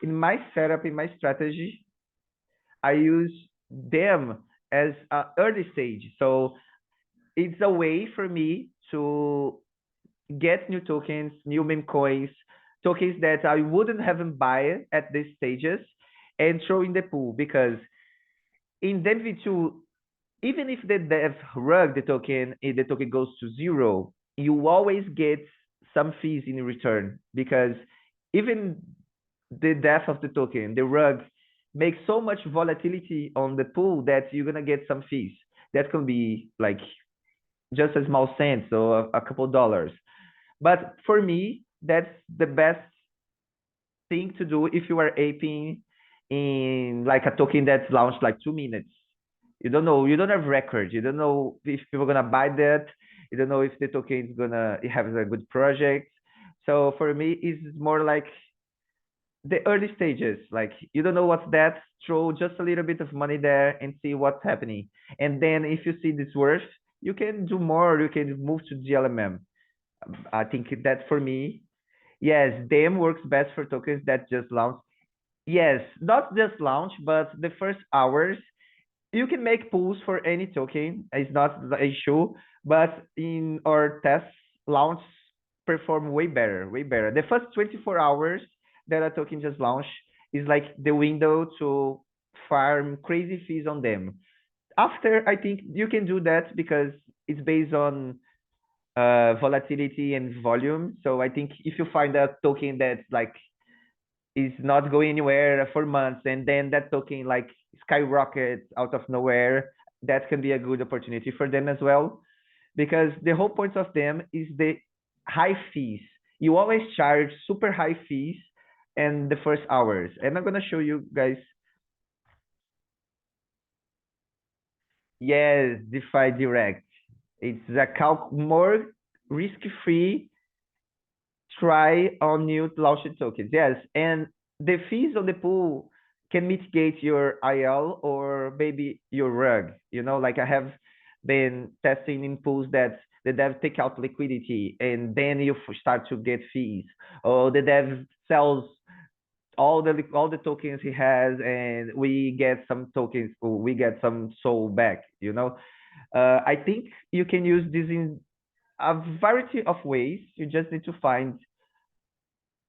in my setup, in my strategy, I use them as an early stage. So it's a way for me to get new tokens, new meme coins, tokens that I wouldn't have them buy at these stages and throw in the pool. Because in DAMM V2, even if the dev rug the token, if the token goes to zero, you always get some fees in return, because even the death of the token, the rug, makes so much volatility on the pool that you're gonna get some fees. That can be like just a small cents or a couple dollars. But for me, that's the best thing to do if you are aping in like a token that's launched like 2 minutes. You don't know, you don't have records, you don't know if people are gonna buy that, you don't know if the token is gonna have a good project. So for me, it's more like the early stages. Like you don't know what's that, throw just a little bit of money there and see what's happening. And then if you see this worth, you can do more, you can move to DLMM. I think that for me, yes, DAMM works best for tokens that just launch. Yes, not just launch, but the first hours. You can make pools for any token. It's not the issue, but in our tests, launch perform way better, way better. The first 24 hours that a token just launched is like the window to farm crazy fees on them. After, I think you can do that because it's based on volatility and volume. So I think if you find a token that's like is not going anywhere for months, and then that token like skyrockets out of nowhere, that can be a good opportunity for them as well. Because the whole point of them is the high fees. You always charge super high fees in the first hours. And I'm gonna show you guys. Yes, DeFi Direct. It's a more risk-free try on new launched tokens. Yes, and the fees on the pool can mitigate your IL or maybe your rug. You know, like I have been testing in pools that the dev take out liquidity and then you start to get fees. Or the dev sells all the tokens he has and we get some tokens, or we get some soul back. You know, I think you can use this in a variety of ways. You just need to find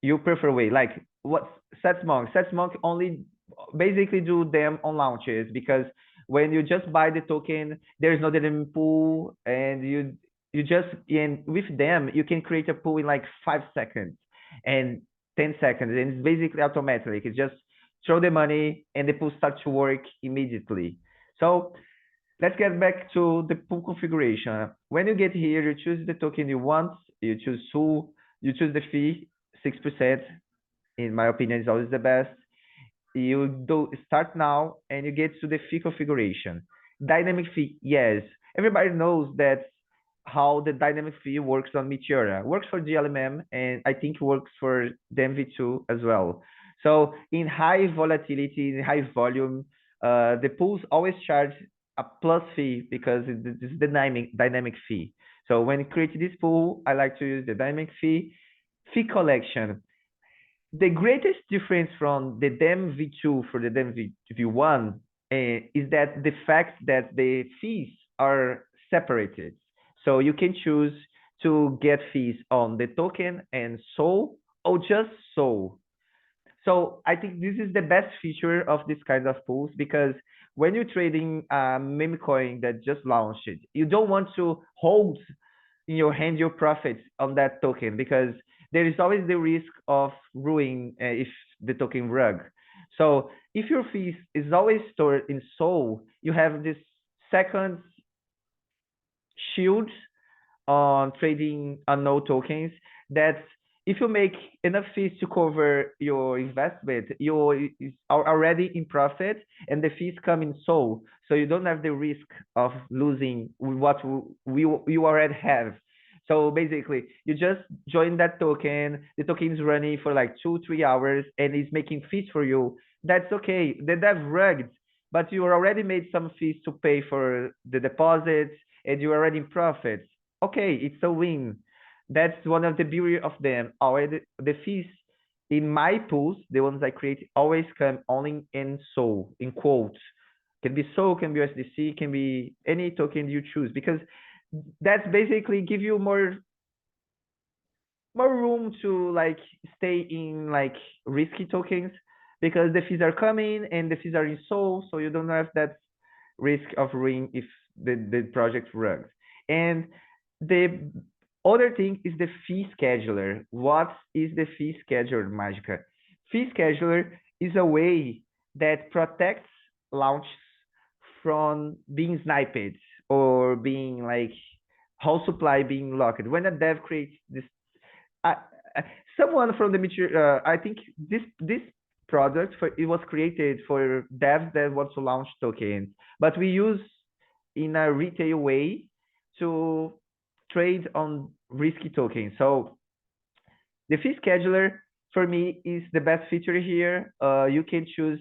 you prefer way. Like what Setsmonk only basically do them on launches, because when you just buy the token, there's no DAMM pool, and you just, and with them you can create a pool in like 5 seconds and 10 seconds, and it's basically automatic. It's just throw the money and the pool starts to work immediately. So let's get back to the pool configuration. When you get here, you choose the token you want, you choose who, you choose the fee, 6%, in my opinion, is always the best. You do start now and you get to the fee configuration. Dynamic fee, yes. Everybody knows that how the dynamic fee works on Meteora. Works for DLMM and I think works for DAMM V2 as well. So in high volatility, in high volume, the pools always charge a plus fee because this is the dynamic fee. So when you create this pool, I like to use the dynamic fee collection. The greatest difference from the DAMM V2 for the DAMM V1 is that the fact that the fees are separated. So you can choose to get fees on the token and SOL, or just SOL. So I think this is the best feature of this kind of pools, because when you're trading a meme coin that just launched, you don't want to hold in your hand your profits on that token, because there is always the risk of ruin if the token rug. So if your fees is always stored in SOL, you have this second shield on trading unknown tokens, that if you make enough fees to cover your investment, you are already in profit and the fees come in SOL. So you don't have the risk of losing what you already have. So basically, you just join that token, the token is running for like 2-3 hours and it's making fees for you. That's okay. The dev rugged, but you already made some fees to pay for the deposits and you're already in profits. Okay, it's a win. That's one of the beauty of them. Already the fees in my pools, the ones I create always come only in SOL, in quotes. Can be SOL, can be USDC, can be any token you choose, because that's basically give you more room to like stay in like risky tokens, because the fees are coming and the fees are in SOL, so you don't have that risk of ruin if the project runs. And the other thing is the fee scheduler. What is the fee scheduler, Magicka? Fee scheduler is a way that protects launches from being sniped or being like whole supply being locked. When a dev creates this, I, someone from the I think this product it was created for devs that want to launch tokens, but we use in a retail way to trade on risky tokens. So the fee scheduler for me is the best feature here. You can choose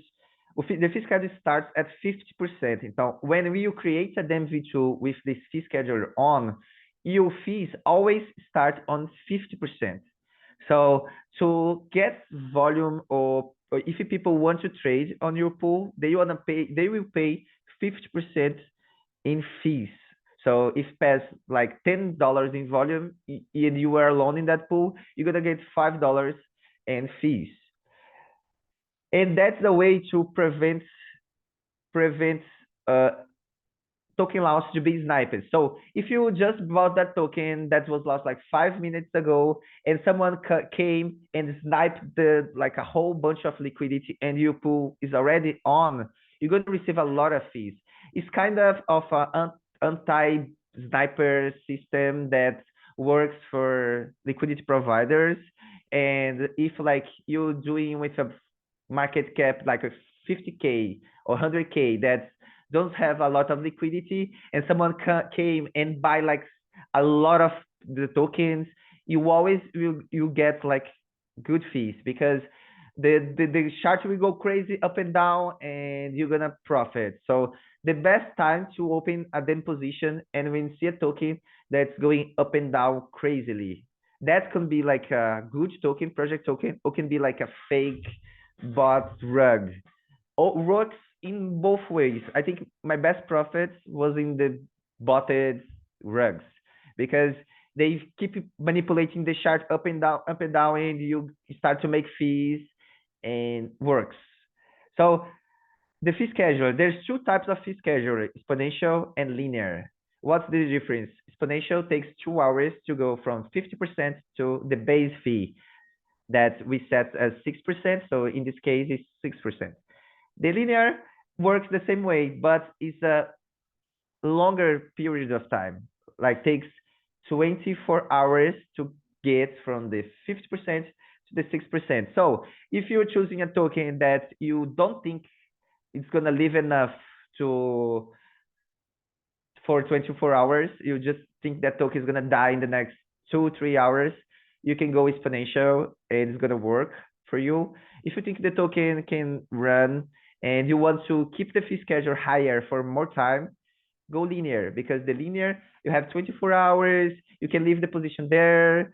the fee schedule starts at 50%. Então, when you create a DAMM V2 with this fee scheduler on, your fees always start on 50%. So to get volume, or if people want to trade on your pool, they will pay 50% in fees. So if past like $10 in volume and you are alone in that pool, you're gonna get $5 in fees. And that's the way to prevent token loss to be sniped. So if you just bought that token that was lost like 5 minutes ago, and someone came and sniped the like a whole bunch of liquidity, and your pool is already on, you're going to receive a lot of fees. It's kind of an anti-sniper system that works for liquidity providers. And if like you're doing with a market cap like a 50K or 100K that don't have a lot of liquidity, and someone came and buy like a lot of the tokens, you always you get like good fees, because the chart will go crazy up and down, and you're gonna profit. So the best time to open a DAMM position, and when you see a token that's going up and down crazily, that can be like a good token, project token, or can be like a fake bot rug. Works in both ways. I think my best profits was in the botted rugs, because they keep manipulating the chart up and down, and you start to make fees and works. So the fee schedule, there's two types of fee schedule, exponential and linear. What's the difference? Exponential takes 2 hours to go from 50% to the base fee that we set as 6%. So in this case, it's 6%. The linear works the same way, but it's a longer period of time. Like takes 24 hours to get from the 50% to the 6%. So if you're choosing a token that you don't think it's gonna live enough to for 24 hours, you just think that token is gonna die in the next 2-3 hours, you can go exponential and it's gonna work for you. If you think the token can run and you want to keep the fee schedule higher for more time, go linear, because the linear, you have 24 hours, you can leave the position there.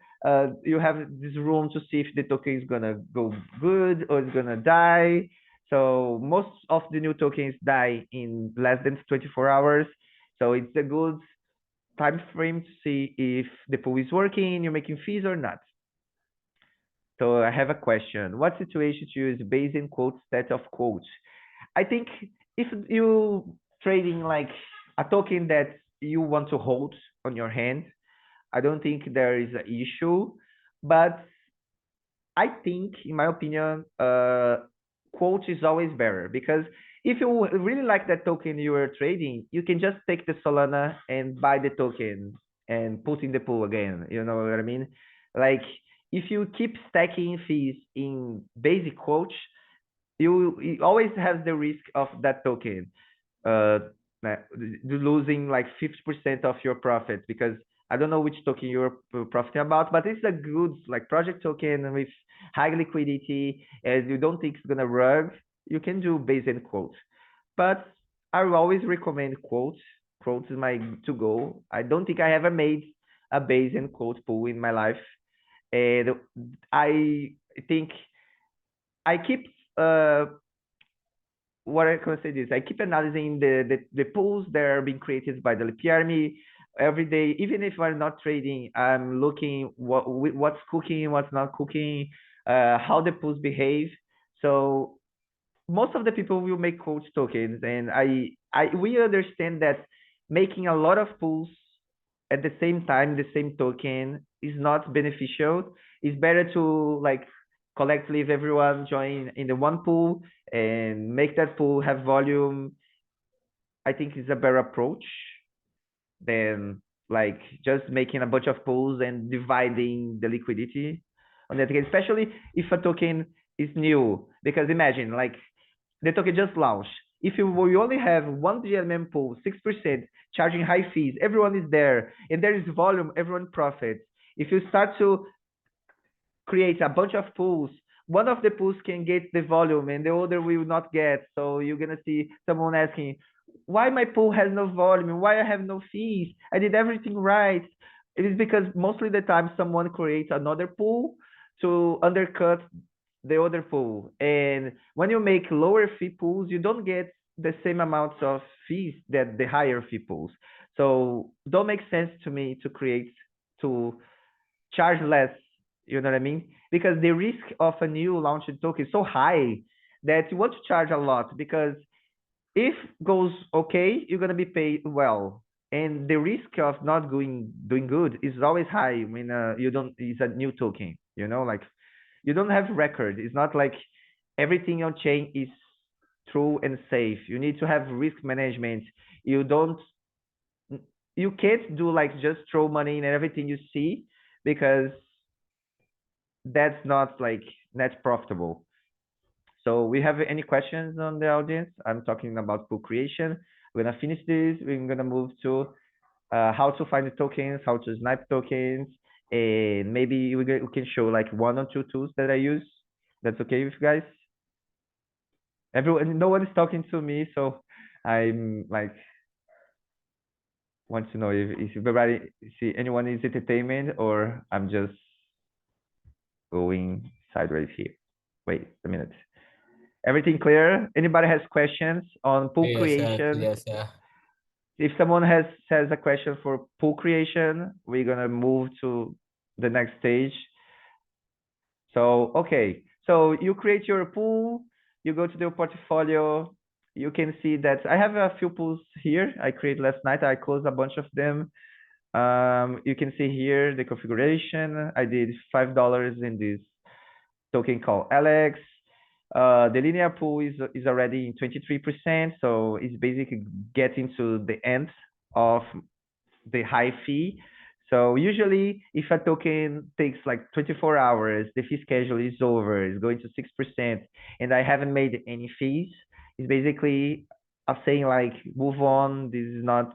You have this room to see if the token is gonna go good or it's gonna die. So most of the new tokens die in less than 24 hours. So it's a good time frame to see if the pool is working, you're making fees or not. So I have a question. What situation to use base in quotes instead of quotes? I think if you trading like a token that you want to hold on your hand, I don't think there is an issue. But I think, in my opinion, quotes is always better, because if you really like that token you are trading, you can just take the Solana and buy the token and put in the pool again. You know what I mean? Like if you keep stacking fees in basic quotes, you always have the risk of that token losing like 50% of your profit, because I don't know which token you're profiting about, but it's a good like project token with high liquidity, and you don't think it's gonna rug, you can do base and quotes. But I will always recommend quotes. Quotes is my to go. I don't think I ever made a base and quote pool in my life. And I think I keep what I can say is I keep analyzing the pools that are being created by the MeteoraMY every day. Even if I'm not trading, I'm looking what's cooking, what's not cooking, how the pools behave. So most of the people will make coach tokens, and we understand that making a lot of pools at the same time, the same token is not beneficial. It's better to like collectively everyone join in the one pool and make that pool have volume. I think is a better approach than like just making a bunch of pools and dividing the liquidity on that token, especially if a token is new. Because imagine like the token just launched. If you only have one DMM pool, 6%, charging high fees, everyone is there, and there is volume, everyone profits. If you start to create a bunch of pools, one of the pools can get the volume and the other will not get. So you're gonna see someone asking, why my pool has no volume? Why I have no fees? I did everything right. It is because mostly the time someone creates another pool to undercut the other pool. And when you make lower fee pools, you don't get the same amounts of fees that the higher fee pools. So don't make sense to me to create to charge less. You know what I mean? Because the risk of a new launched token is so high that you want to charge a lot because if goes okay, you're gonna be paid well. And the risk of not doing good is always high when you don't it's a new token, like you don't have record. It's not like everything on chain is true and safe. You need to have risk management. You can't do like just throw money in everything you see because that's not like net profitable. So we have any questions on the audience? I'm talking about pool creation. We're gonna finish this. We're gonna move to how to find the tokens, how to snipe tokens, and maybe we can show like one or two tools that I use. That's okay with you guys? Everyone, no one is talking to me, so I'm like want to know if everybody see anyone is entertainment or I'm just going sideways here. Wait a minute. Everything clear? Anybody has questions on pool Clear, sir. creation? Clear, sir. If someone has a question for pool creation, we're gonna move to the next stage. So okay, so you create your pool, you go to the portfolio, you can see that I have a few pools here. I created last night. I closed a bunch of them. You can see here the configuration. I did $5 in this token called Alex. The linear pool is already in 23%, so it's basically getting to the end of the high fee. So usually if a token takes like 24 hours, the fee schedule is over, it's going to 6%, and I haven't made any fees, it's basically saying like, move on, this is not,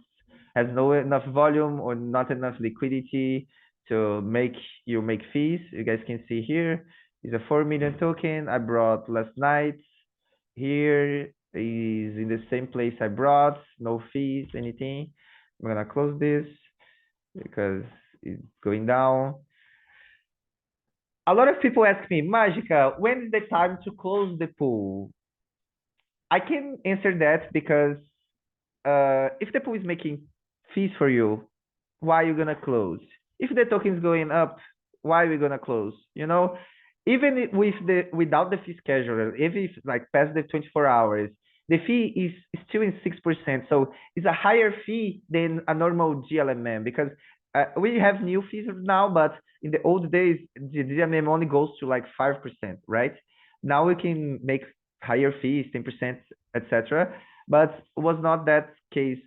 has no enough volume or not enough liquidity to make you make fees. You guys can see here is a 4 million token I brought last night. Here is in the same place I brought, no fees, anything. I'm gonna close this because it's going down. A lot of people ask me, Magicka, when is the time to close the pool? I can answer that because if the pool is making fees for you, why are you gonna close? If the token is going up, why are we gonna close? Even without the fee scheduler, if it's like past the 24 hours, the fee is still in 6%. So it's a higher fee than a normal GLMM because we have new fees now, but in the old days, the GLMM only goes to like 5%, right? Now we can make higher fees, 10%, etc. But it was not that case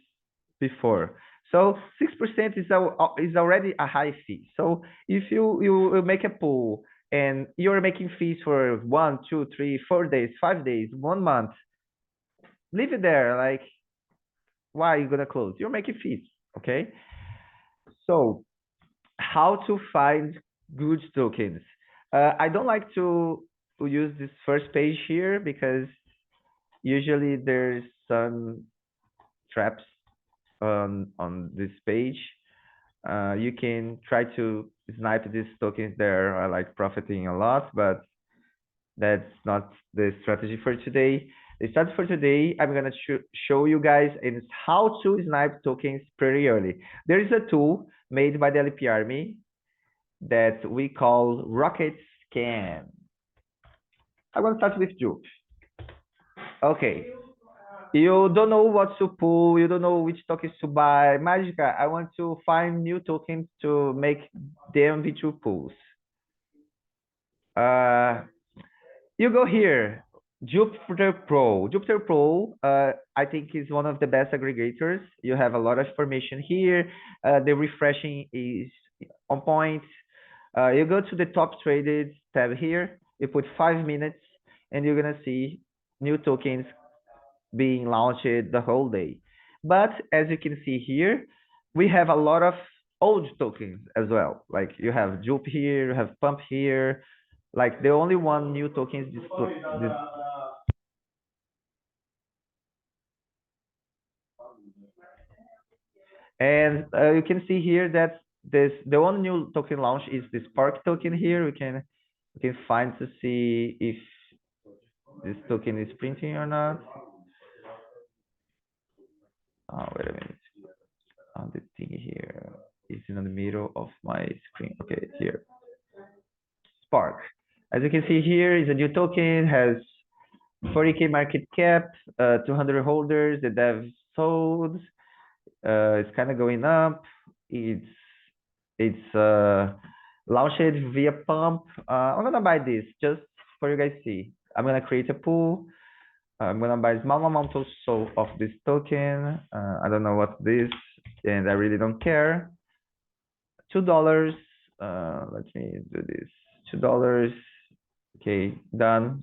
before. So 6% is already a high fee. So if you make a pool and you're making fees for 1, 2, 3, 4 days, 5 days, 1 month, leave it there. Like, why are you gonna close? You're making fees, okay? So how to find good tokens? I don't like to use this first page here because usually there's some traps on this page. You can try to snipe these tokens there are like profiting a lot, but That's not the strategy for today. The strategy for today, I'm gonna show you guys is how to snipe tokens pretty early. There is a tool made by the MeteoraMY that we call Rocket Scan. I'm gonna start with Jupe. Okay. You don't know what to pull, you don't know which tokens to buy. Magicka, I want to find new tokens to make them V2 pools. Uh, you go here, Jupiter Pro. Jupiter Pro, I think is one of the best aggregators. You have a lot of information here. The refreshing is on point. You go to the top traded tab here. You put 5 minutes, and you're gonna see new tokens being launched the whole day. But as you can see here, we have a lot of old tokens as well. Like you have Jupe here, you have Pump here. Like the only one new token is this. And you can see here that the only new token launch is this Spark token here. We can find to see if this token is printing or not. Oh, wait a minute. On the thing here is in the middle of my screen. Okay, here. Spark. As you can see here, is a new token, has 40K market cap, 200 holders. The dev sold. It's kind of going up. It's launched via pump. I'm gonna buy this just for you guys see. I'm gonna create a pool. I'm gonna buy small amount also of this token. I don't know what this, and I really don't care. $2. Let me do this. $2. Okay, done.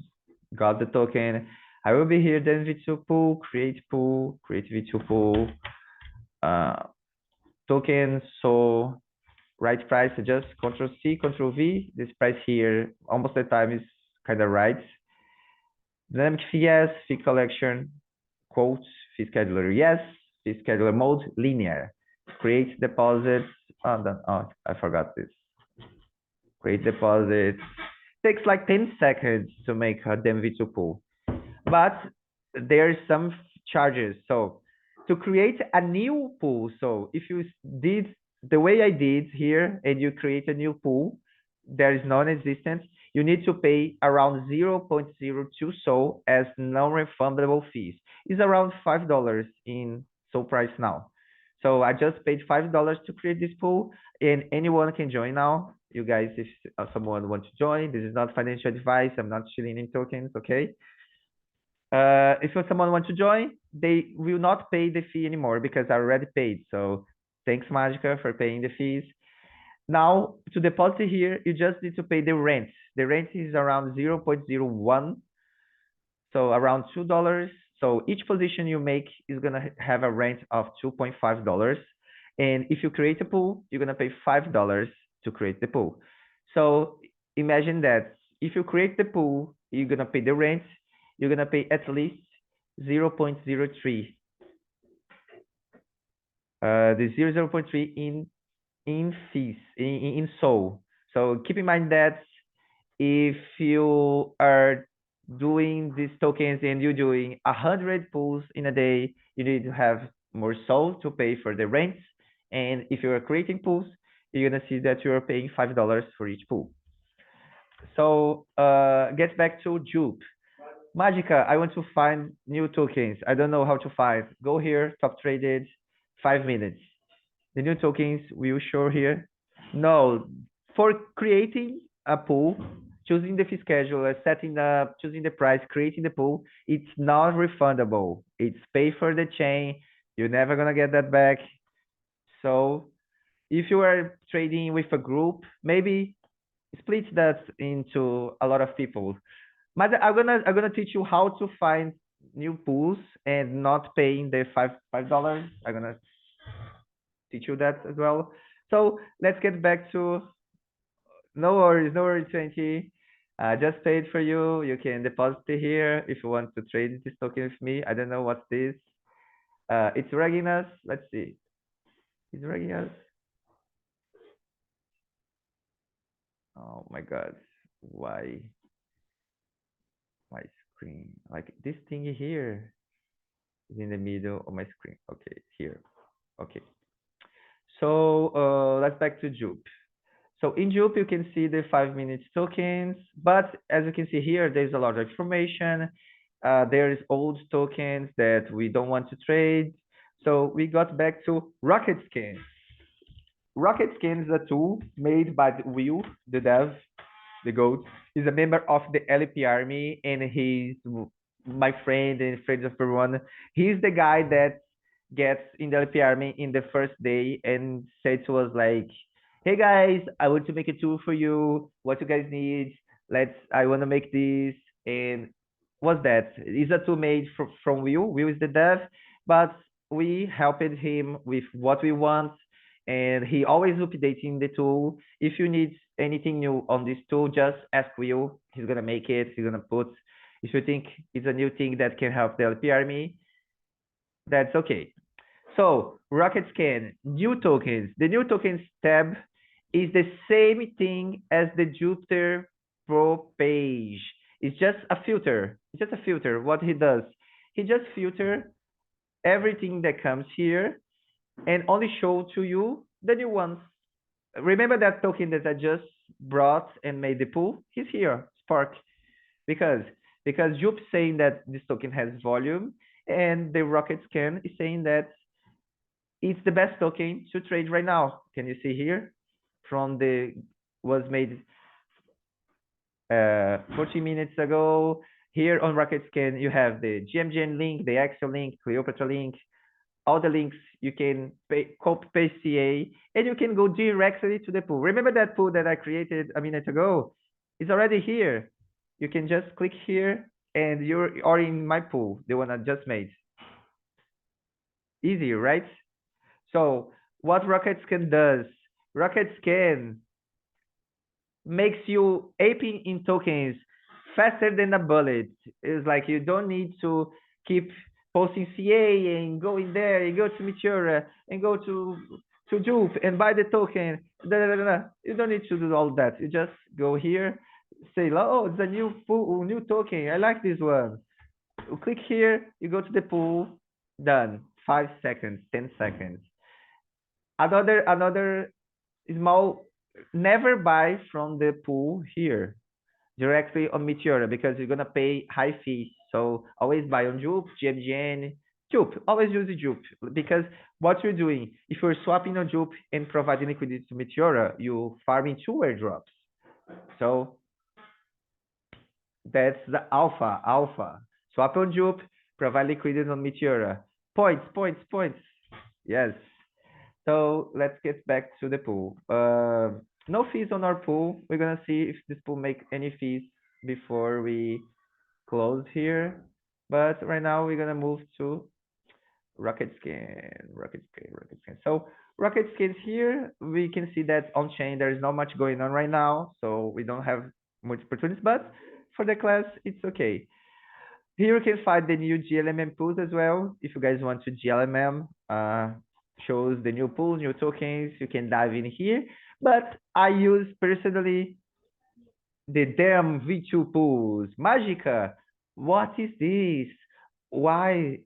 Got the token. I will be here then V2 pool, create V2 pool, token. So right price, adjust Control C, Control V. This price here, almost the time is kind of right. Dynamic fee, yes. Fee collection, quotes, fee scheduler, yes. Fee scheduler mode, linear. Create deposits. Oh, I forgot this. Create deposits. Takes like 10 seconds to make a DAMM V2 pool. But there's some charges. So to create a new pool, so if you did the way I did here and you create a new pool, there is non-existent, you need to pay around 0.02 so as non-refundable fees. It's around $5 in so price now. So I just paid $5 to create this pool, and anyone can join now. You guys, if someone wants to join, this is not financial advice. I'm not shilling in tokens, okay? If someone wants to join, they will not pay the fee anymore because I already paid. So thanks, Magicka, for paying the fees. Now, to deposit here, you just need to pay the rent. The rent is around 0.01, so around $2. So each position you make is gonna have a rent of $2.5. And if you create a pool, you're gonna pay $5 to create the pool. So imagine that if you create the pool, you're gonna pay the rent, you're gonna pay at least 0.03. The 0.3 in fees in Sol. So keep in mind that if you are doing these tokens and you're doing 100 pools in a day, you need to have more Sol to pay for the rent. And if you are creating pools, you're gonna see that you are paying $5 for each pool. So get back to Jupe. Magicka, I want to find new tokens. I don't know how to find. Go here, top traded, 5 minutes. The new tokens will show here. No, for creating a pool, choosing the fee scheduler, setting up, choosing the price, creating the pool, it's not refundable. It's pay for the chain. You're never gonna get that back. So if you are trading with a group, maybe split that into a lot of people. But I'm gonna teach you how to find new pools and not paying the $5. I'm gonna teach you that as well. So let's get back to no worries, 20. Just paid for you. You can deposit it here if you want to trade this token with me. I don't know what's this. It's ragging us. Let's see. It's ragging us. Oh my God. Why? my screen. Like this thing here is in the middle of my screen. Okay, here. Okay. So let's back to Jupe. So in Jupe, you can see the 5 minute tokens, but as you can see here, there's a lot of information. There is old tokens that we don't want to trade. So we got back to Rocket Scan. Rocket Scan is a tool made by Will, the dev, the GOAT. He's a member of the LP Army, and he's my friend and friends of everyone. He's the guy that gets in the LP Army in the first day and said to us like, "Hey guys, I want to make a tool for you. What you guys need? I want to make this." And what's that? It's a tool made from Will. Will is the dev, but we helped him with what we want, and he always updating the tool. If you need anything new on this tool, just ask Will. He's gonna make it. He's gonna put. If you think it's a new thing that can help the LP Army, that's okay. So Rocket Scan, new tokens. The new tokens tab is the same thing as the Jupyter Pro page. It's just a filter. It's just a filter. What he does, he just filter everything that comes here and only show to you the new ones. Remember that token that I just brought and made the pool? He's here, Spark, because Jupe saying that this token has volume, and the Rocket Scan is saying that it's the best token to trade right now. Can you see here? From the was made 40 minutes ago. Here on Rocket Scan, you have the GMGN link, the Excel link, Cleopatra link, all the links. You can copy paste CA, and you can go directly to the pool. Remember that pool that I created a minute ago? It's already here. You can just click here, and you're already in my pool, the one I just made. Easy, right? So what Rocket Scan does, Rocket Scan makes you aping in tokens faster than a bullet. It's like you don't need to keep posting CA and go in there and go to Meteora and go to Jupe and buy the token. You don't need to do all that. You just go here, say, oh, it's a new pool, new token. I like this one. You click here, you go to the pool, done. 5 seconds, 10 seconds. Another small, never buy from the pool here directly on Meteora because you're gonna pay high fees. So always buy on Jupe, GMGN, Jupe. Always use the Jupe because what you're doing, if you're swapping on Jupe and providing liquidity to Meteora, you farming 2 airdrops. So that's the alpha. Alpha. Swap on Jupe, provide liquidity on Meteora. Points, points, points. Yes. So let's get back to the pool. No fees on our pool. We're gonna see if this pool make any fees before we close here. But right now we're gonna move to Rocket Scan, Rocket Scan, Rocket Scan. So Rocket Scans here, we can see that on chain there is not much going on right now, so we don't have much opportunities. But for the class, it's okay. Here you can find the new GLMM pools as well. If you guys want to GLMM, shows the new pools, new tokens. You can dive in here. But I use personally the DAMM V2 pools. Magicka, what is this? Why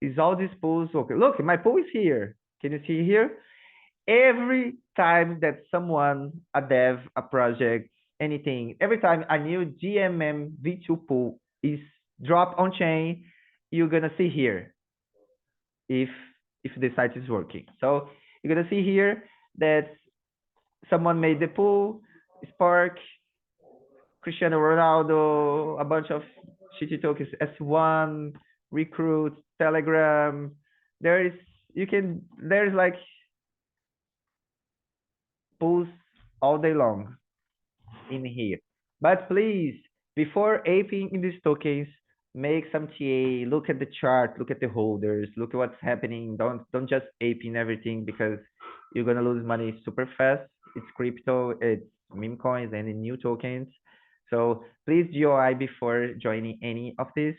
is all these pools okay? Look, my pool is here. Can you see here? Every time that someone, a dev, a project, anything, every time a new GMM V2 pool is dropped on chain, you're gonna see here if the site is working. So you're gonna see here that someone made the pool, Spark, Cristiano Ronaldo, a bunch of shitty tokens, S1, Recruit, Telegram. There's like pools all day long in here. But please, before aping in these tokens, make some TA, look at the chart, look at the holders, look at what's happening. Don't just ape in everything because you're gonna lose money super fast. It's crypto, it's meme coins and new tokens. So please GOI before joining any of this.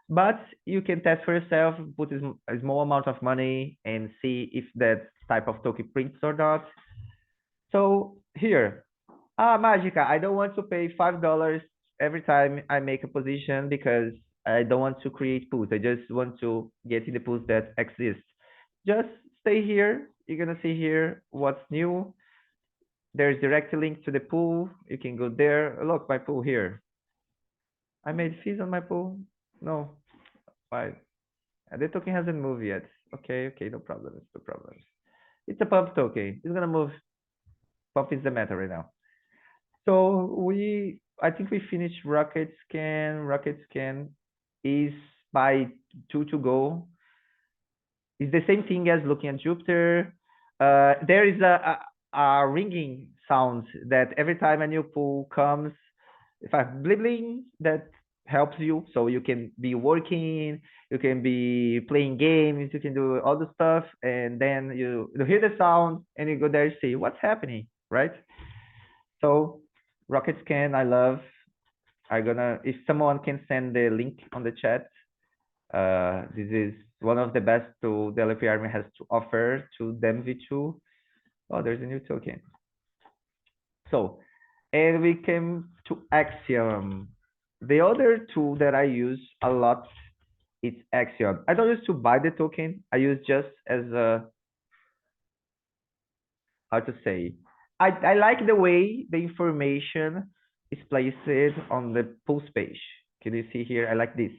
But you can test for yourself, put a small amount of money and see if that type of token prints or not. So here, Magicka, I don't want to pay $5 every time I make a position because I don't want to create pools. I just want to get in the pools that exist. Just stay here. You're gonna see here what's new. There's direct link to the pool. You can go there. Look, my pool here. I made fees on my pool. No, why? The token hasn't moved yet. Okay, okay, no problem. It's no problem. It's a pump token. It's gonna move. Pump is the meta right now. So I think we finished rocket scan. Rocket scan is by two to go. It's the same thing as looking at Jupiter. There is a ringing sound that every time a new pool comes, if I blibbling, that helps you. So you can be working, you can be playing games, you can do all the stuff, and then you hear the sound and you go there and see what's happening, right? So rocket scan, I love. I'm gonna, if someone can send the link on the chat, this is one of the best tools the LP Army has to offer to DAMM V2. Oh, there's a new token. So, and we came to Axiom. The other tool that I use a lot is Axiom. I don't use to buy the token. I use just as a, how to say, I like the way the information is placed on the pulse page. Can you see here? I like this.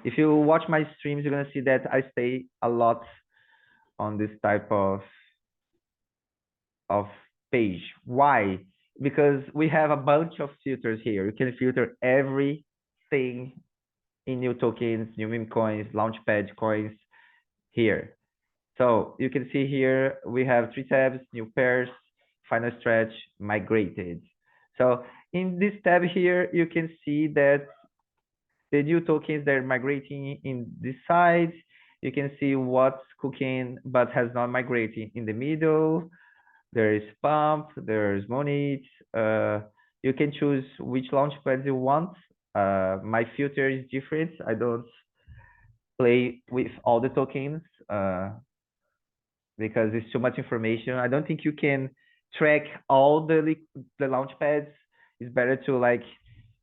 If you watch my streams, you're gonna see that I stay a lot on this type of page. Why? Because we have a bunch of filters here. You can filter everything in new tokens, new meme coins, launchpad coins here. So you can see here we have 3 tabs: new pairs, final stretch, migrated. So in this tab here, you can see that the new tokens that are migrating in this side. You can see what's cooking but has not migrated in the middle. There is pump, there's money. You can choose which launchpad you want. My filter is different. I don't play with all the tokens because it's too much information. I don't think you can track all the launchpads. It's better to like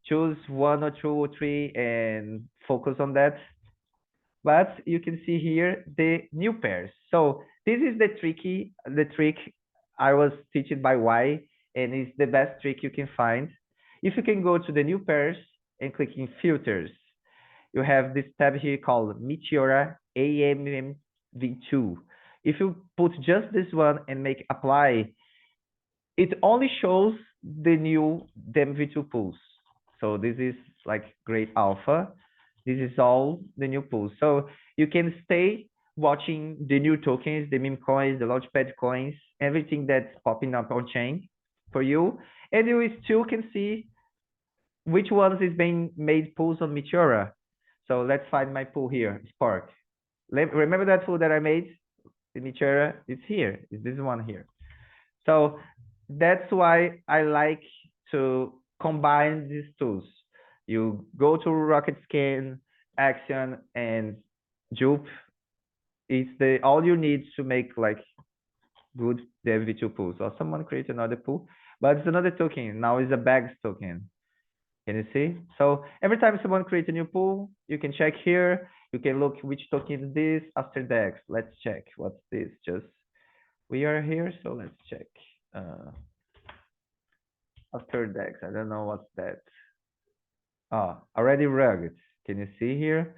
choose 1 or 2 or 3 and focus on that. But you can see here the new pairs. So this is the trick I was teaching by Y, and it's the best trick you can find. If you can go to the new pairs and click in filters, you have this tab here called MeteoraMY V2. If you put just this one and make apply, it only shows the new DAMM V2 pools. So this is like great alpha. This is all the new pools. So you can stay watching the new tokens, the meme coins, the launchpad coins, everything that's popping up on chain for you. And you still can see which ones is being made pools on Meteora. So let's find my pool here, Spark. Remember that pool that I made? The Meteora, it's here. It's this one here. So that's why I like to combine these tools. You go to Rocket Scan, Action, and Jupe. It's the all you need to make like good Dev V2 pools. Or someone create another pool, but it's another token. Now it's a bags token. Can you see? So every time someone creates a new pool, you can check here. You can look which token is this after DEX. Let's check. What's this? Just we are here, so let's check. After DEX, I don't know what's that. Already rugged. Can you see here?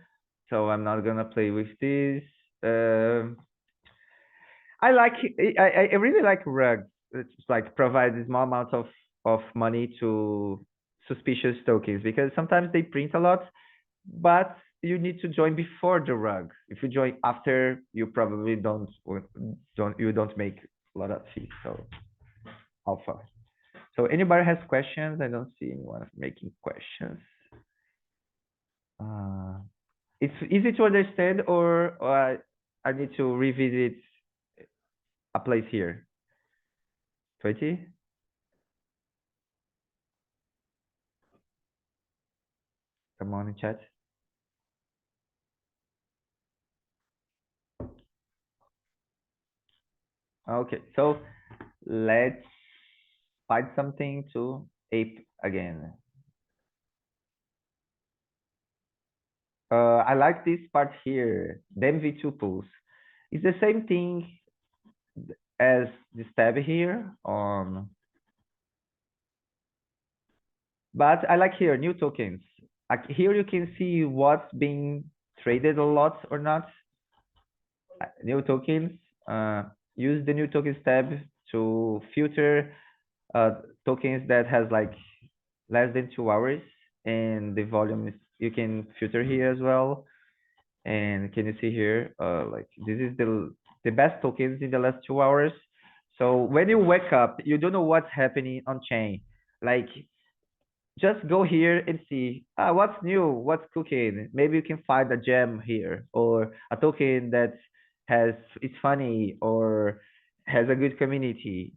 So I'm not gonna play with this. I like I really like rugs. It's like provide a small amount of money to suspicious tokens because sometimes they print a lot, but you need to join before the rug. If you join after, you probably don't make a lot of fees. So alpha. So anybody has questions? I don't see anyone making questions. It's easy to understand, or I need to revisit a place here. 20? Come on in chat. Okay, so let's find something to ape again. I like this part here, DAMM V2 pools. It's the same thing as this tab here on, but I like here, new tokens. Like here you can see what's being traded a lot or not. New tokens, use the new tokens tab to filter tokens that has like less than 2 hours, and the volume is, you can filter here as well. And can you see here, like this is the best tokens in the last 2 hours. So when you wake up, you don't know what's happening on chain. Like just go here and see what's new, what's cooking. Maybe you can find a gem here or a token that has it's funny or has a good community.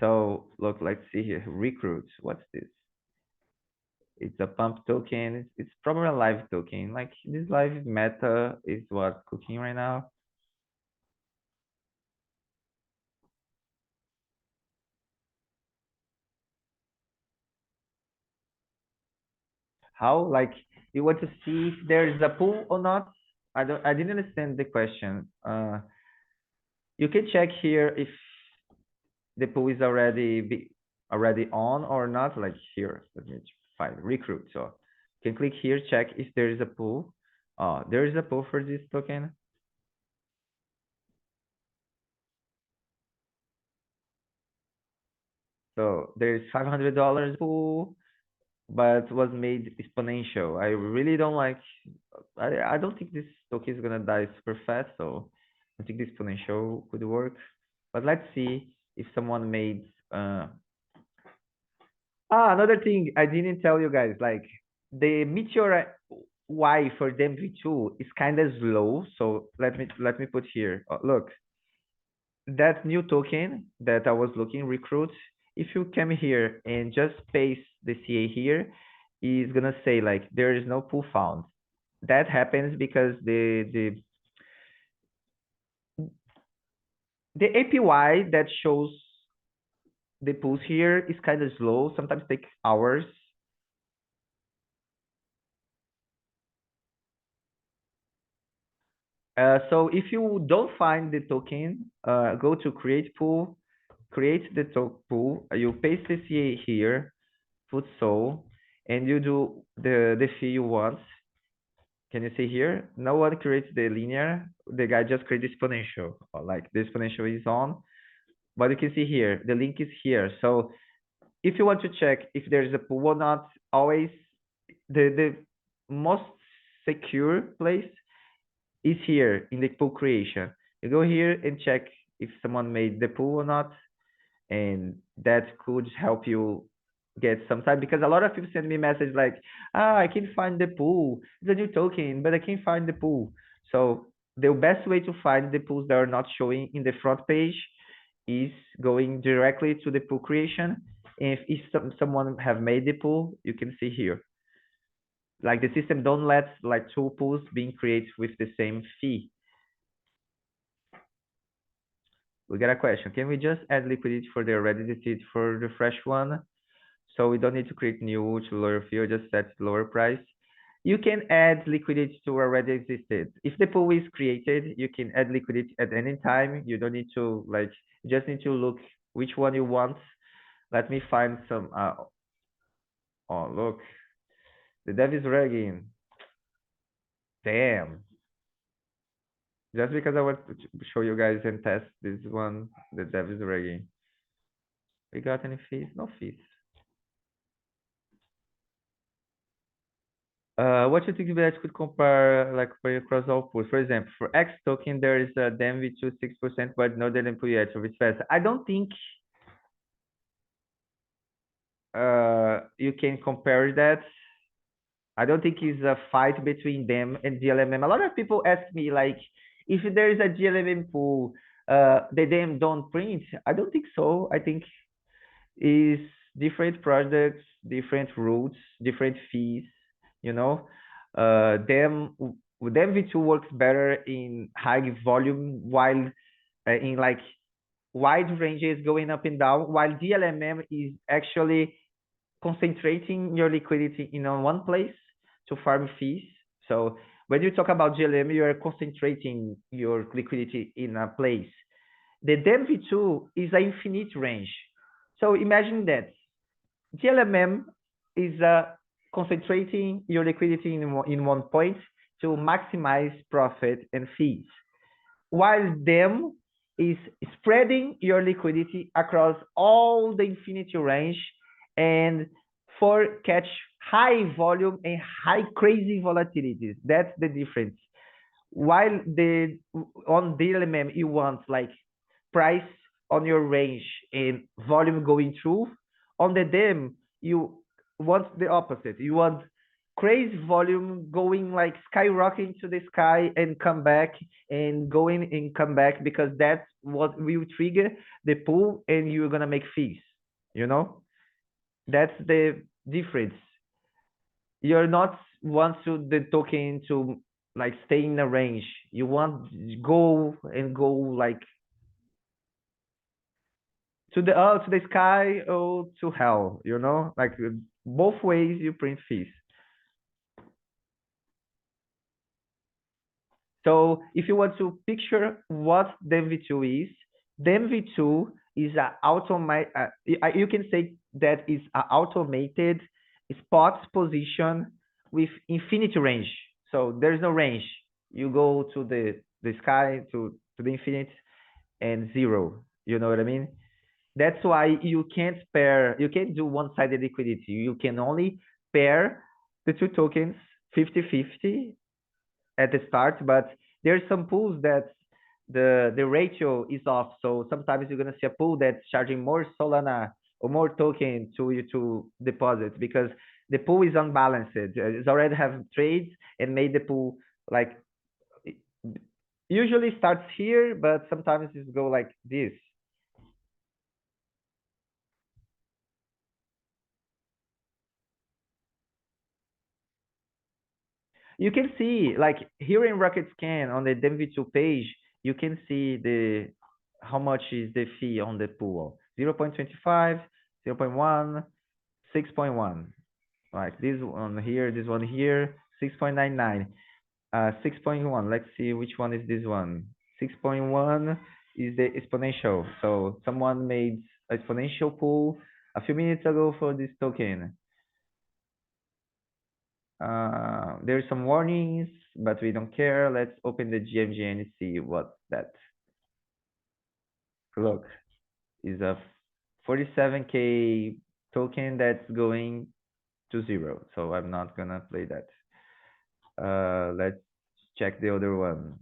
So look, let's see here, recruits. What's this? It's a pump token. It's probably a live token. Like this live meta is what's cooking right now. How, like, you want to see if there is a pool or not? I didn't understand the question. You can check here if the pool is already on or not. Like here, let me find recruit. So you can click here, check if there is a pool. There is a pool for this token. So there's $500 pool, but was made exponential. I really don't like. I don't think this token is gonna die super fast. So I think the exponential could work. But let's see if someone made. Another thing I didn't tell you guys, like the Meteor Y for DAMM V2 is kind of slow. So let me put here. Look, that new token that I was looking, recruit. If you come here and just paste the CA here, is gonna say like there is no pool found. That happens because the APY that shows the pools here is kind of slow. Sometimes takes hours. So if you don't find the token, go to create pool, create the pool. You paste the CA here, put so, and you do the fee you want. Can you see here? No one creates the linear. The guy just creates exponential. Like the exponential is on, but you can see here the link is here. So if you want to check if there is a pool or not, always the most secure place is here in the pool creation. You go here and check if someone made the pool or not, and that could help you get some time, because a lot of people send me message like, I can't find the pool. It's a new token, but I can't find the pool. So the best way to find the pools that are not showing in the front page is going directly to the pool creation. If someone have made the pool, you can see here. Like the system don't let like two pools being created with the same fee. We got a question. Can we just add liquidity for the already seed for the fresh one? So we don't need to create new to lower fee or just set lower price. You can add liquidity to already existed. If the pool is created, you can add liquidity at any time. You don't need to like, you just need to look which one you want. Let me find some, oh, look, the dev is ragging. Damn. Just because I want to show you guys and test this one, the dev is ragging. We got any fees? No fees. What you think that could compare like for across all pools? For example, for X token, there is a DAMM V2 6%, but no DAMM yet, so it's fast. I don't think you can compare that. I don't think it's a fight between them and DLMM. A lot of people ask me like, if there is a DLMM pool, the DAMM don't print. I don't think so. I think is different products, different routes, different fees, you know. Them V2 works better in high volume, while in like wide ranges going up and down, while DLMM is actually concentrating your liquidity in one place to farm fees. So when you talk about GLM, you are concentrating your liquidity in a place. The DAMM V2 is an infinite range. So imagine that GLMM is concentrating your liquidity in one point to maximize profit and fees, while DAMM is spreading your liquidity across all the infinity range and for catch high volume and high crazy volatilities. That's the difference. While the on DLMM you want like price on your range and volume going through, on the DAMM you want the opposite. You want crazy volume going like skyrocketing to the sky and come back and going and come back, because that's what will trigger the pool and you're gonna make fees. You know, that's the difference. You're not want to the token to like stay in a range. You want go and go like to the sky or to hell. You know, like both ways you print fees. So if you want to picture what DAMM V2 is, DAMM V2 is a you can say that is an automated spot position with infinity range. So there's no range. You go to the sky to the infinite and zero. You know what I mean? That's why you can't do one-sided liquidity. You can only pair the two tokens 50-50 at the start, but there's some pools that the ratio is off. So sometimes you're gonna see a pool that's charging more Solana or more token to you to deposit because the pool is unbalanced. It's already have trades and made the pool like usually starts here, but sometimes it go like this. You can see like here in Rocket Scan on the DMV2 page, you can see the how much is the fee on the pool. 0.25, 0.1, 6.1. Like this one here, 6.99. 6.1. Let's see which one is this one. 6.1 is the exponential. So someone made exponential pool a few minutes ago for this token. There's some warnings, but we don't care. Let's open the GMG and see what that. Look, is a 47K token that's going to zero. So I'm not gonna play that. Let's check the other one.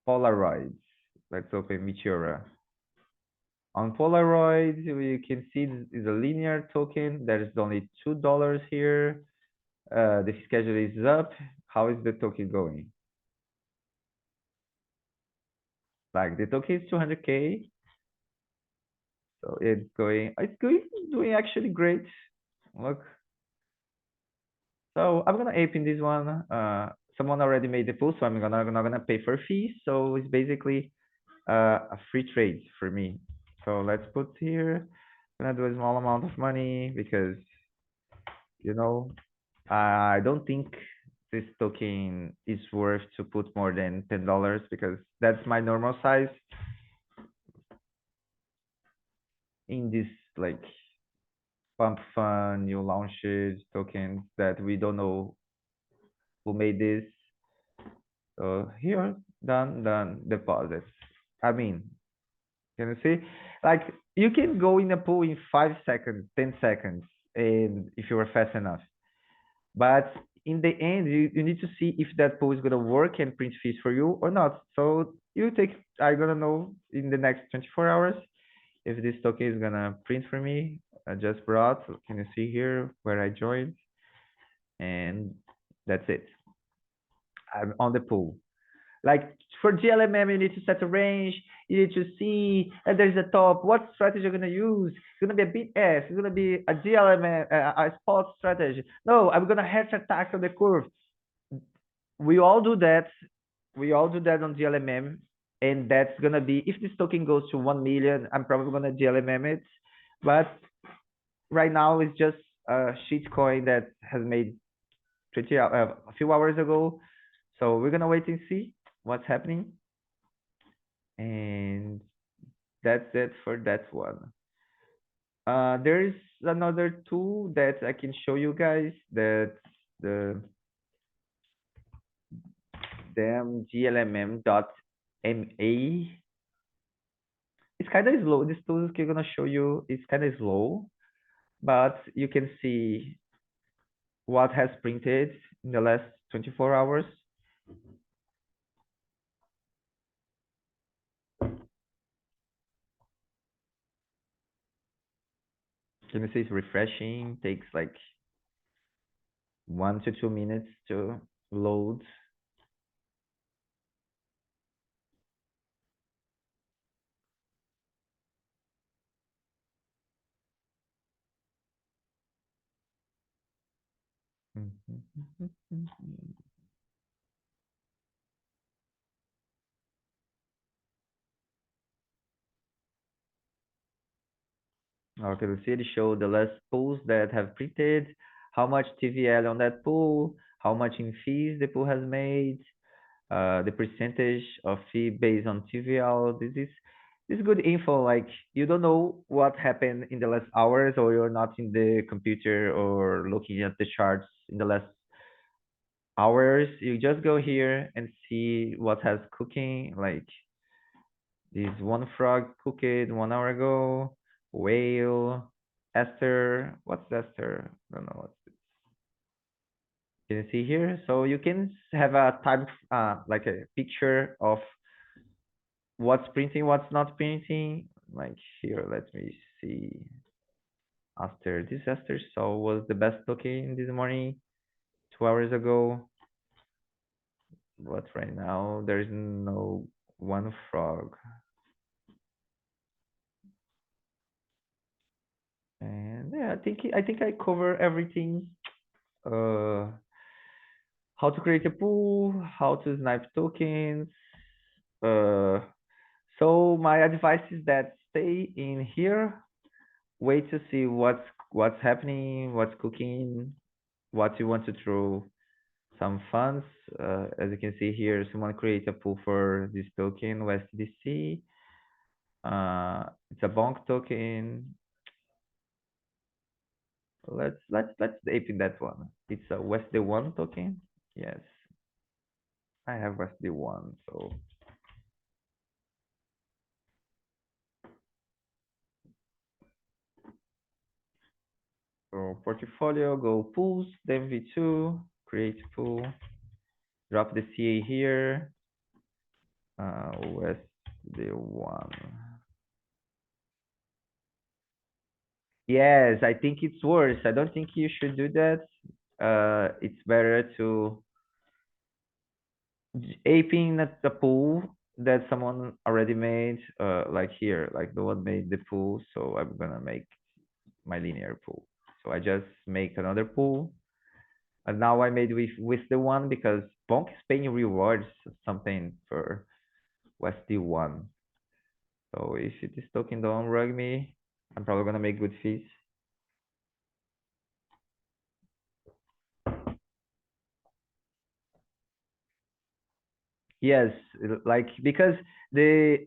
Polaroids. Let's open Meteora. On Polaroid, you can see is a linear token. There is only $2 here. The schedule is up. How is the token going? Like the token is 200K. So it's doing actually great. Look. So I'm gonna ape in this one. Someone already made the pool, so I'm not gonna pay for fees. So it's basically a free trade for me. So let's put here. I'm gonna do a small amount of money because you know I don't think this token is worth to put more than $10 because that's my normal size in this like pump fund new launches tokens that we don't know who made this. So here, done, deposits. I mean, can you see? Like you can go in a pool in 5 seconds, 10 seconds, and if you are fast enough. But in the end, you need to see if that pool is gonna work and print fees for you or not. So I'm gonna know in the next 24 hours if this token is gonna print for me. I just brought, can you see here where I joined? And that's it. I'm on the pool. Like for GLMM, you need to set a range. You need to see, and there's a top. What strategy you're gonna use? It's gonna be a bit S. It's gonna be a GLMM, a spot strategy. No, I'm gonna hedge attack on the curve. We all do that. We all do that on GLMM, and that's gonna be if this token goes to 1 million, I'm probably gonna GLMM it. But right now it's just a shit coin that has made a few hours ago. So we're gonna wait and see what's happening. And that's it for that one. There is another tool that I can show you guys. That's the DAMM It's kind of slow. This tool I'm gonna show you is kind of slow, but you can see what has printed in the last 24 hours. Can you see it's refreshing? Takes like 1 to 2 minutes to load. Okay, the city show the last pools that have printed, how much TVL on that pool, how much in fees the pool has made, the percentage of fee based on TVL. This is good info. Like you don't know what happened in the last hours, or you're not in the computer or looking at the charts in the last hours. You just go here and see what has cooking. Like this one frog cooked 1 hour ago. Whale, Esther. What's Esther? I don't know what. Can you see here? So you can have a time, like a picture of what's printing, what's not printing. Like here, let me see. After disaster, so was the best looking this morning, 2 hours ago. But right now there's no one frog. And yeah, I think I cover everything. Uh, how to create a pool, how to snipe tokens. Uh, so my advice is that stay in here, wait to see what's happening, what's cooking, what you want to throw some funds. As you can see here, someone create a pool for this token, USDC. It's a bonk token. Let's ape that one. It's a USD1 token. Yes, I have USD1, so portfolio, go pools, then V2, create pool, drop the CA here, USD1. Yes, I think it's worse. I don't think you should do that. It's better to aping at the pool that someone already made, like here, like the one made the pool. So I'm gonna make my linear pool. So I just make another pool. And now I made with the one because Bonk is paying rewards something for West D1. So if it is token don't rug me, I'm probably gonna make good fees. Yes, like because the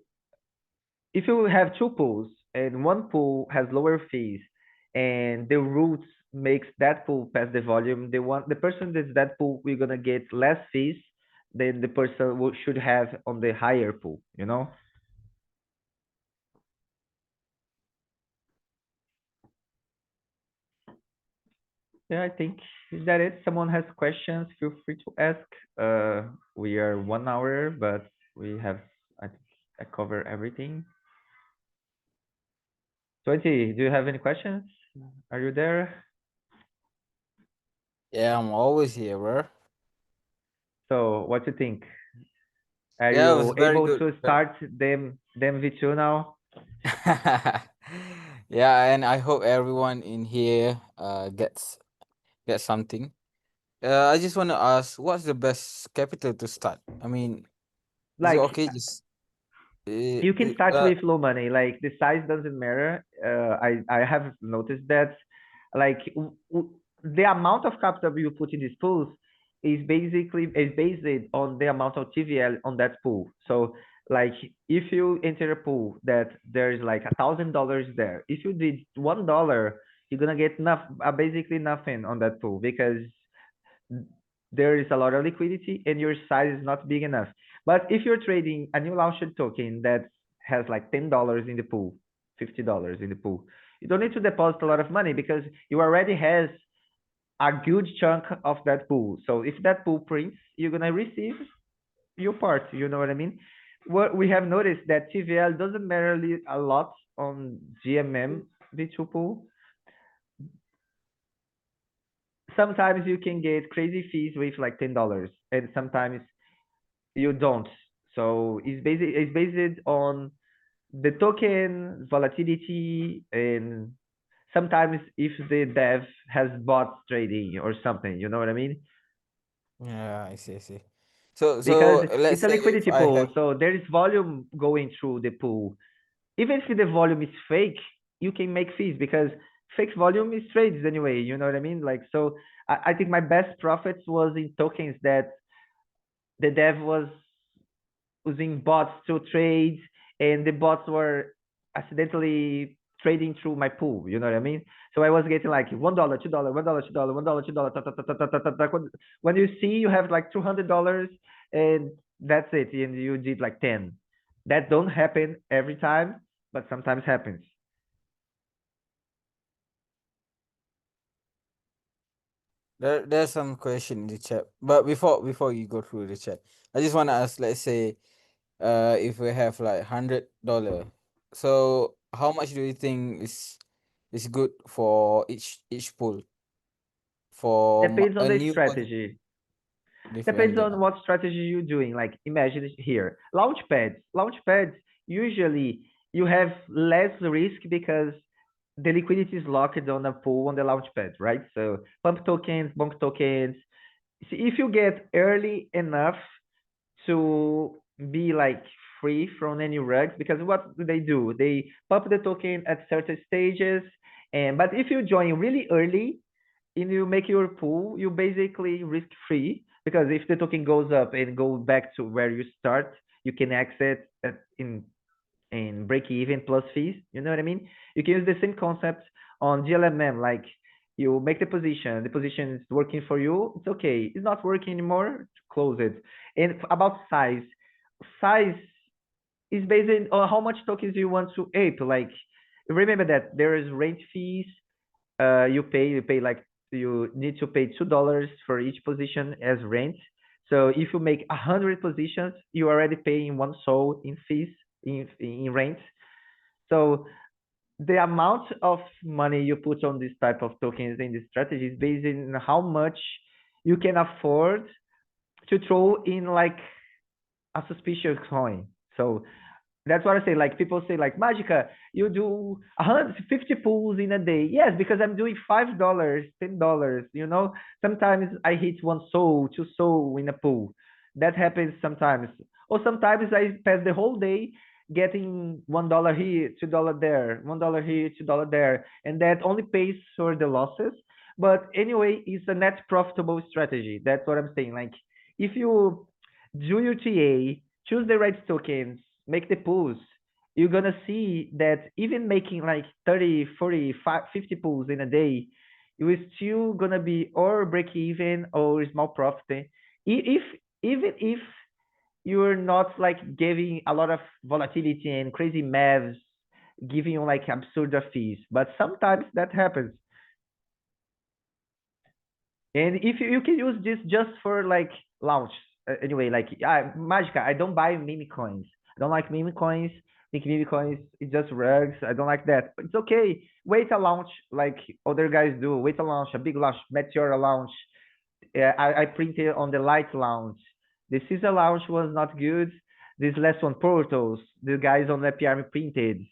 if you have two pools and one pool has lower fees and the roots makes that pool pass the volume, the person that's that pool we're gonna get less fees than the person who should have on the higher pool, you know? Yeah, I think is that it. Someone has questions, feel free to ask. We are 1 hour, but we have I think I cover everything. 20, do you have any questions? Are you there? Yeah, I'm always here, bro. So what do you think? Are Yeah, it was you very able good. to start them V2 now? Yeah, and I hope everyone in here gets something. I just want to ask, what's the best capital to start? I mean, is it Like okay? Just you can start with low money. Like the size doesn't matter. I have noticed that. Like the amount of capital you put in these pools is based on the amount of TVL on that pool. So like if you enter a pool that there's like $1,000 there, if you did $1, you're gonna get basically nothing on that pool because there is a lot of liquidity and your size is not big enough. But if you're trading a new launched token that has like $10 in the pool, $50 in the pool, you don't need to deposit a lot of money because you already has a good chunk of that pool. So if that pool prints, you're gonna receive your part. You know what I mean? What we have noticed that TVL doesn't matter a lot on GMM V2 pool. Sometimes you can get crazy fees with like $10, and sometimes you don't. So it's based on the token volatility, and sometimes if the dev has bot trading or something, you know what I mean? Yeah, I see, I see. So Because let's it's a say if liquidity I pool, have so there is volume going through the pool. Even if the volume is fake, you can make fees because fake volume is trades anyway. You know what I mean? Like, so I think my best profits was in tokens that the dev was using bots to trade, and the bots were accidentally trading through my pool. You know what I mean? So I was getting like $1, $2, $1, $2, $1, $2. When you see you have like $200, and that's it, and you did like 10. That don't happen every time, but sometimes happens. there's some question in the chat. But before you go through the chat, I just wanna ask, let's say if we have like $100, so how much do you think is good for each pool for Depends on a the new one? strategy. Depends Different, on what strategy you're doing. Like imagine here, launch pads. Launch pads usually you have less risk because the liquidity is locked on a pool on the launch pad, right? So pump tokens, bonk tokens. See, if you get early enough to be like free from any rugs, because what do? They pump the token at certain stages, and but if you join really early and you make your pool, you basically risk free because if the token goes up and goes back to where you start, you can exit in break even plus fees. You know what I mean? You can use the same concept on GLMM, like you make the position is working for you, it's okay. It's not working anymore, close it. And about size is based on how much tokens you want to ape. Like remember that there is rent fees. You pay like you need to pay $2 for each position as rent. So if you make 100 positions, you are already paying one soul in fees in rent. So the amount of money you put on this type of tokens in this strategy is based on how much you can afford to throw in like a suspicious coin. So that's what I say. Like people say, like Magicka, you do 150 pulls in a day. Yes, because I'm doing $5, $10. Sometimes I hit one soul, two soul in a pool. That happens sometimes. Or sometimes I pass the whole day getting $1 here, $2 there, $1 here, $2 there, and that only pays for the losses. But anyway, it's a net profitable strategy. That's what I'm saying. Like if you do your TA, choose the right tokens, make the pools, you're gonna see that even making like 30, 40, 50 pools in a day, you is still gonna be or break even or small profit. If even if you're not like giving a lot of volatility and crazy maths, giving you like absurd fees, but sometimes that happens. And if you can use this just for like launch, anyway, like Magicka, I don't buy meme coins. I don't like meme coins. I think meme coins it's just rugs. I don't like that. But it's okay. Wait a launch like other guys do. Wait a launch, a big launch, Meteora launch. I printed on the light launch. The Caesar launch was not good. This last one, Portals, the guys on the PR printed.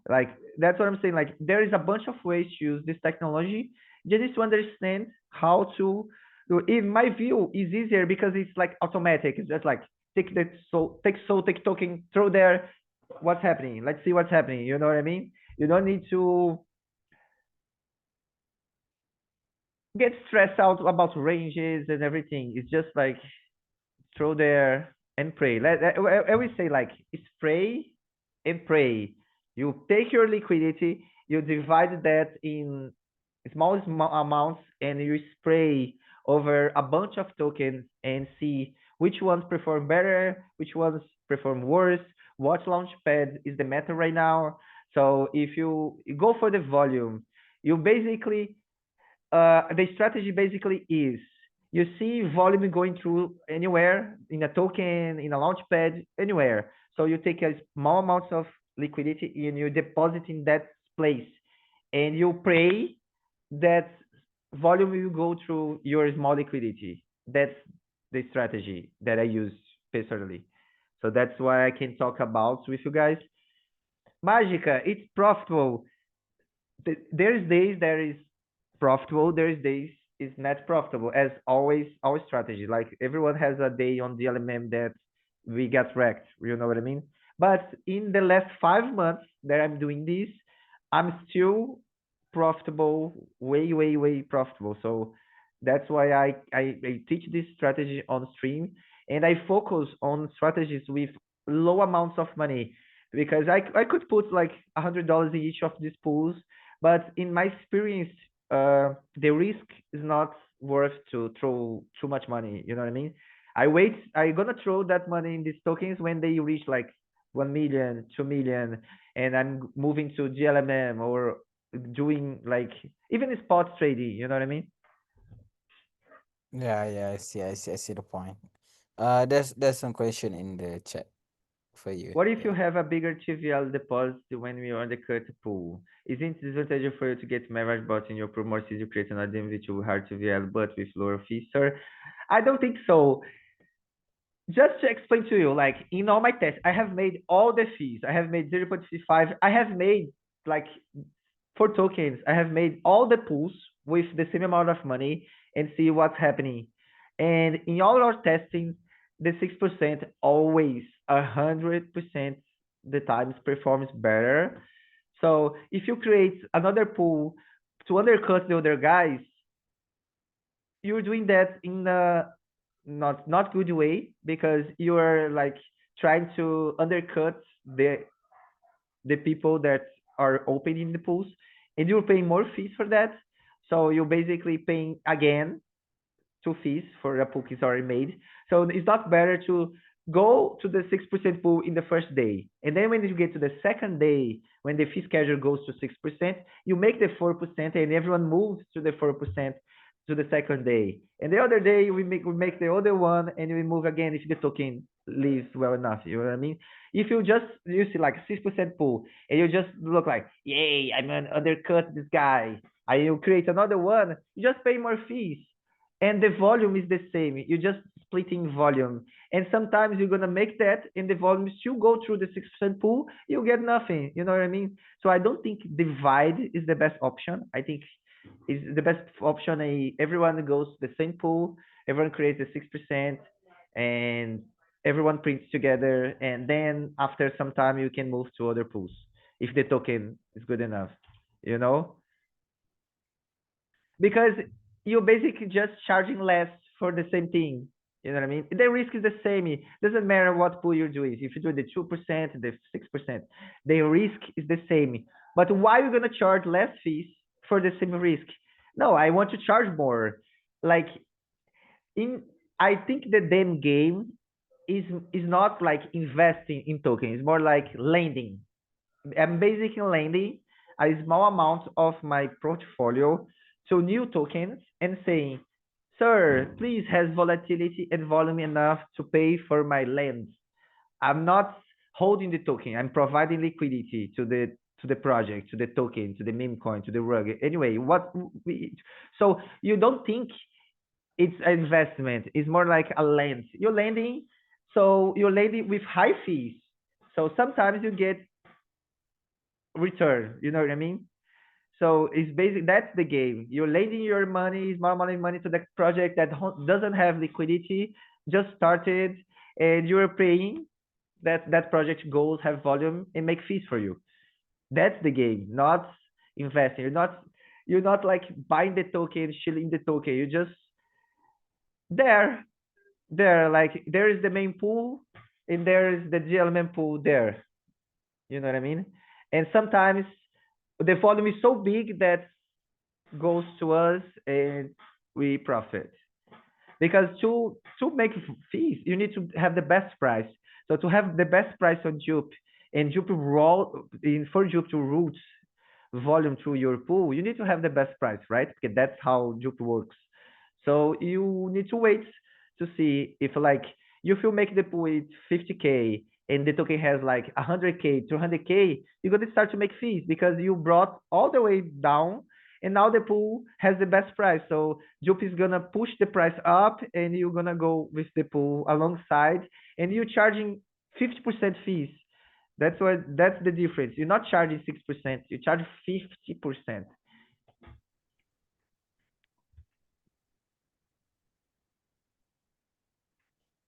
Like that's what I'm saying. Like there is a bunch of ways to use this technology. Just to understand how to do. In my view, is easier because it's like automatic. It's just like take token, throw there. What's happening? Let's see what's happening. You know what I mean? You don't need to get stressed out about ranges and everything. It's just like throw there and pray. I always say like spray and pray. You take your liquidity, you divide that in small amounts, and you spray over a bunch of tokens and see which ones perform better, which ones perform worse, what launchpad is the meta right now. So if you go for the volume, you basically the strategy basically is you see volume going through anywhere in a token, in a launchpad, anywhere. So you take a small amount of liquidity and you deposit in that place, and you pray that volume will go through your small liquidity. That's the strategy that I use personally. So that's why I can talk about with you guys. Magicka, it's profitable. There's days there is profitable, there's days is not profitable, as always our strategy. Like everyone has a day on the LMM that we get wrecked, you know what I mean? But in the last 5 months that I'm doing this, I'm still profitable, way profitable. So that's why I teach this strategy on stream, and I focus on strategies with low amounts of money, because I could put like $100 in each of these pools, but in my experience, the risk is not worth to throw too much money. You know what I mean? I'm gonna throw that money in these tokens when they reach like 1 million, 2 million, and I'm moving to GLMM or doing like even spot trading. You know what I mean? Yeah, I see the point. There's some question in the chat for you. What if you Yeah. have a bigger TVL deposit when we are on the cut pool? Isn't it disadvantage for you to get leverage bot in your pool more since you create an addendum with hard TVL but with lower fees, sir? I don't think so. Just to explain to you, like in all my tests, I have made all the fees. I have made 0.55. I have made like for tokens, I have made all the pools with the same amount of money and see what's happening. And in all our testing, the 6% always 100% the times performs better. So if you create another pool to undercut the other guys, you're doing that in a not good way, because you are like trying to undercut the people that are opening the pools, and you're paying more fees for that. So you're basically paying again two fees for a pool is already made. So it's not better to go to the 6% pool in the first day, and then when you get to the second day, when the fee schedule goes to 6%, you make the 4%, and everyone moves to the 4% to the second day. And the other day we make the other one, and we move again if the token leaves well enough. You know what I mean? If you see like 6% pool, and you just look like, yay, I'm gonna undercut this guy. I will create another one. You just pay more fees, and the volume is the same. You're just splitting volume. And sometimes you're gonna make that, and the volume still go through the 6% pool. You get nothing. You know what I mean? So I don't think divide is the best option. I think is the best option. Everyone goes to the same pool. Everyone creates the 6%, and everyone prints together. And then after some time, you can move to other pools if the token is good enough. You know, because you're basically just charging less for the same thing. You know what I mean? The risk is the same. It doesn't matter what pool you're doing. If you do the 2%, the 6%, the risk is the same. But why are you gonna charge less fees for the same risk? No, I want to charge more. Like in, I think the damn game is not like investing in tokens. It's more like lending. I'm basically lending a small amount of my portfolio to new tokens and saying, sir, please has volatility and volume enough to pay for my lend. I'm not holding the token. I'm providing liquidity to the project, to the token, to the meme coin, to the rug. Anyway, so you don't think it's an investment. It's more like a lend. You're lending, so you're lending with high fees. So sometimes you get return. You know what I mean? So it's basic. That's the game. You're lending your money, small money to the project that doesn't have liquidity, just started, and you're paying that project goals have volume and make fees for you. That's the game, not investing. You're not like buying the token, shilling the token. You just there, like there is the main pool and there is the GLM pool there. You know what I mean? And sometimes the volume is so big that goes to us and we profit. Because to make fees, you need to have the best price. So to have the best price on Jupe and Jupe roll in for Jupe to route volume through your pool, you need to have the best price, right? Because that's how Jupe works. So you need to wait to see if like if you make the pool with 50K and the token has like 100K, 200K, you're gonna start to make fees because you brought all the way down and now the pool has the best price. So Jupe is gonna push the price up and you're gonna go with the pool alongside and you're charging 50% fees. That's the difference. You're not charging 6%, you charge 50%.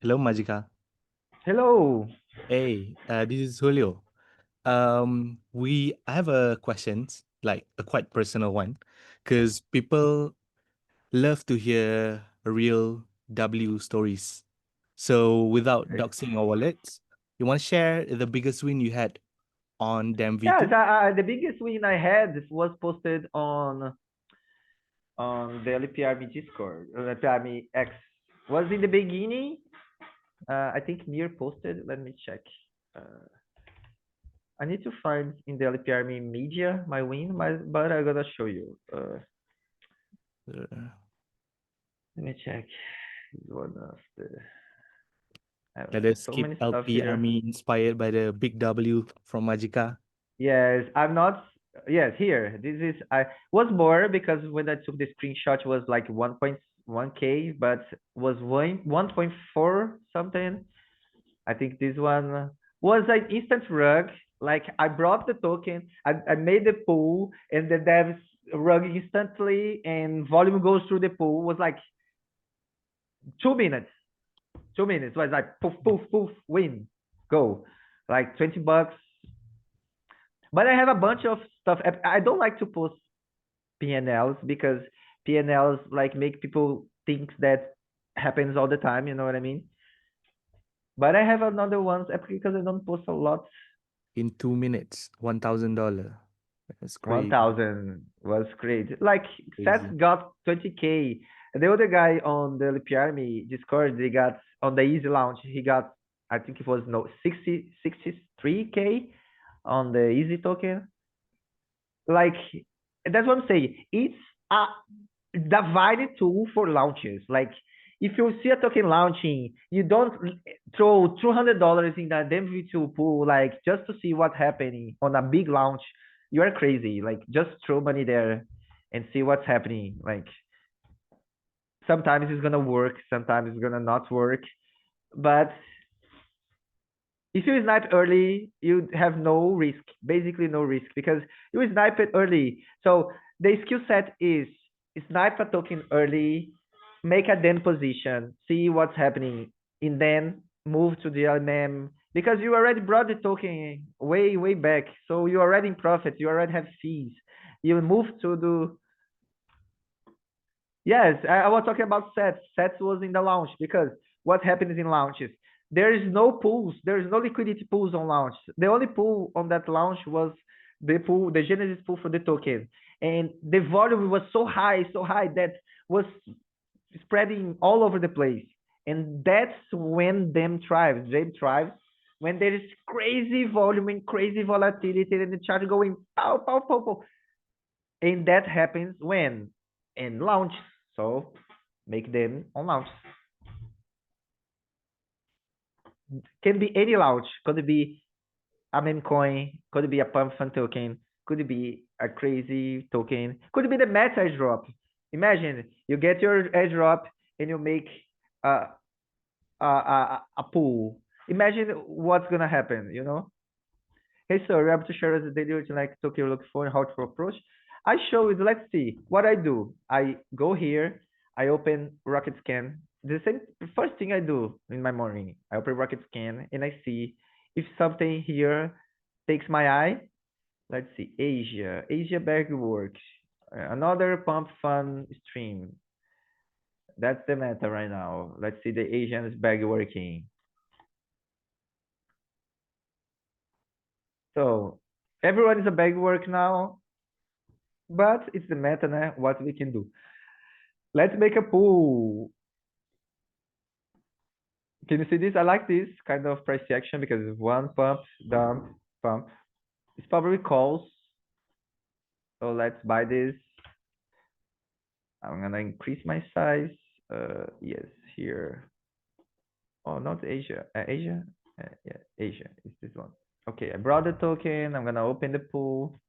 Hello, Magicka. Hello. Hey, this is Julio. I have a question, like a quite personal one, because people love to hear real W stories. So, without doxing our wallets, you want to share the biggest win you had on DAMM Yes, V2? the biggest win I had was posted on the LPRM Discord, LPRM X. Was in the beginning. I think Mir posted. Let me check. I need to find in the LPRM media my win, but I gotta show you. Let me check. One of the. I have Let us so keep many stuff LP here. Army inspired by the big W from Magicka. Yes, I'm not. Yes, here. This is I was more because when I took the screenshot it was like 1.1K, but was 1.4 something. I think this one was an instant rug. Like I brought the token, I made the pool, and the devs rug instantly, and volume goes through the pool. Was like 2 minutes. 2 minutes was like poof poof poof win go, like $20. But I have a bunch of stuff. I don't like to post PNLs because PNLs like make people think that happens all the time. You know what I mean? But I have another ones because I don't post a lot. In 2 minutes, $1,000. That's crazy. 1,000 was great. Like Crazy. Seth got 20K. The other guy on the LPRME Discord, they got on the easy launch. He got, I think it was no 63K on the easy token. Like that's what I'm saying. It's a divided tool for launches. Like if you see a token launching, you don't throw $200 in the DMV2 pool like just to see what's happening on a big launch. You are crazy. Like just throw money there and see what's happening. Like sometimes it's gonna work, sometimes it's gonna not work. But if you snipe early, you have no risk, basically no risk, because you snipe it early. So the skill set is snipe a token early, make a DAMM position, see what's happening, and then move to the LMM because you already brought the token way, way back. So you already in profit, you already have fees. You move to the Yes, I was talking about sets. Sets was in the launch because what happens in launches? There is no pools. There is no liquidity pools on launch. The only pool on that launch was the pool, the Genesis pool for the token, and the volume was so high that was spreading all over the place. And that's when them thrives. Them thrives when there is crazy volume and crazy volatility, and the chart going pow pow pow pow. And that happens when in launch. So make them on launch. Can be any launch. Could be a meme coin. Could be a pump fund token. Could be a crazy token. Could be the meta airdrop. Imagine you get your airdrop and you make a a pool. Imagine what's gonna happen. You know. Hey, sir, you're able to share us the daily routine like token you look for and how to approach. I show you, let's see what I do. I go here, I open Rocket Scan. The same first thing I do in my morning, I open Rocket Scan and I see if something here takes my eye. Let's see, Asia bag works. Another pump fun stream. That's the meta right now. Let's see the Asians bag working. So everyone is a bag work now, but it's the meta now, what we can do. Let's make a pool. Can you see this? I like this kind of price action because it's one pump, dump, pump. It's probably calls. So let's buy this. I'm gonna increase my size. Yes, here. Oh, not Asia. Asia? Yeah, Asia. It's this one. Okay, I brought the token. I'm gonna open the pool.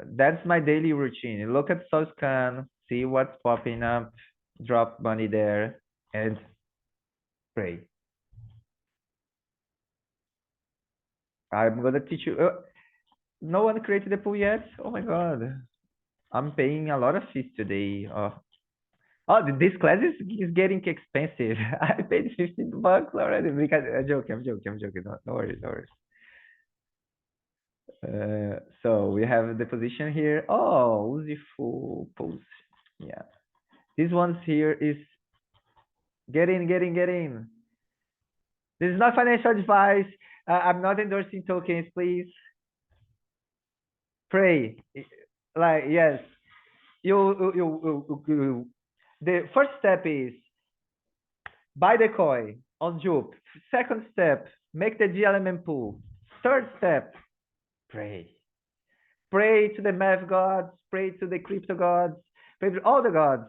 That's my daily routine. Look at scan, see what's popping up, drop money there, and pray. I'm gonna teach you. No one created the pool yet? Oh my god. I'm paying a lot of fees today. Oh, this class is getting expensive. I paid 15 bucks already because I'm joking. No worries, no worries. So we have the position here. Oh, useful pose. Yeah. This one's here is get in. This is not financial advice. I'm not endorsing tokens, please. Pray. Like, yes. The first step is buy the coin on Jupe. Second step, make the GLMM pool. Third step, pray. Pray to the math gods, pray to the crypto gods, pray to all the gods,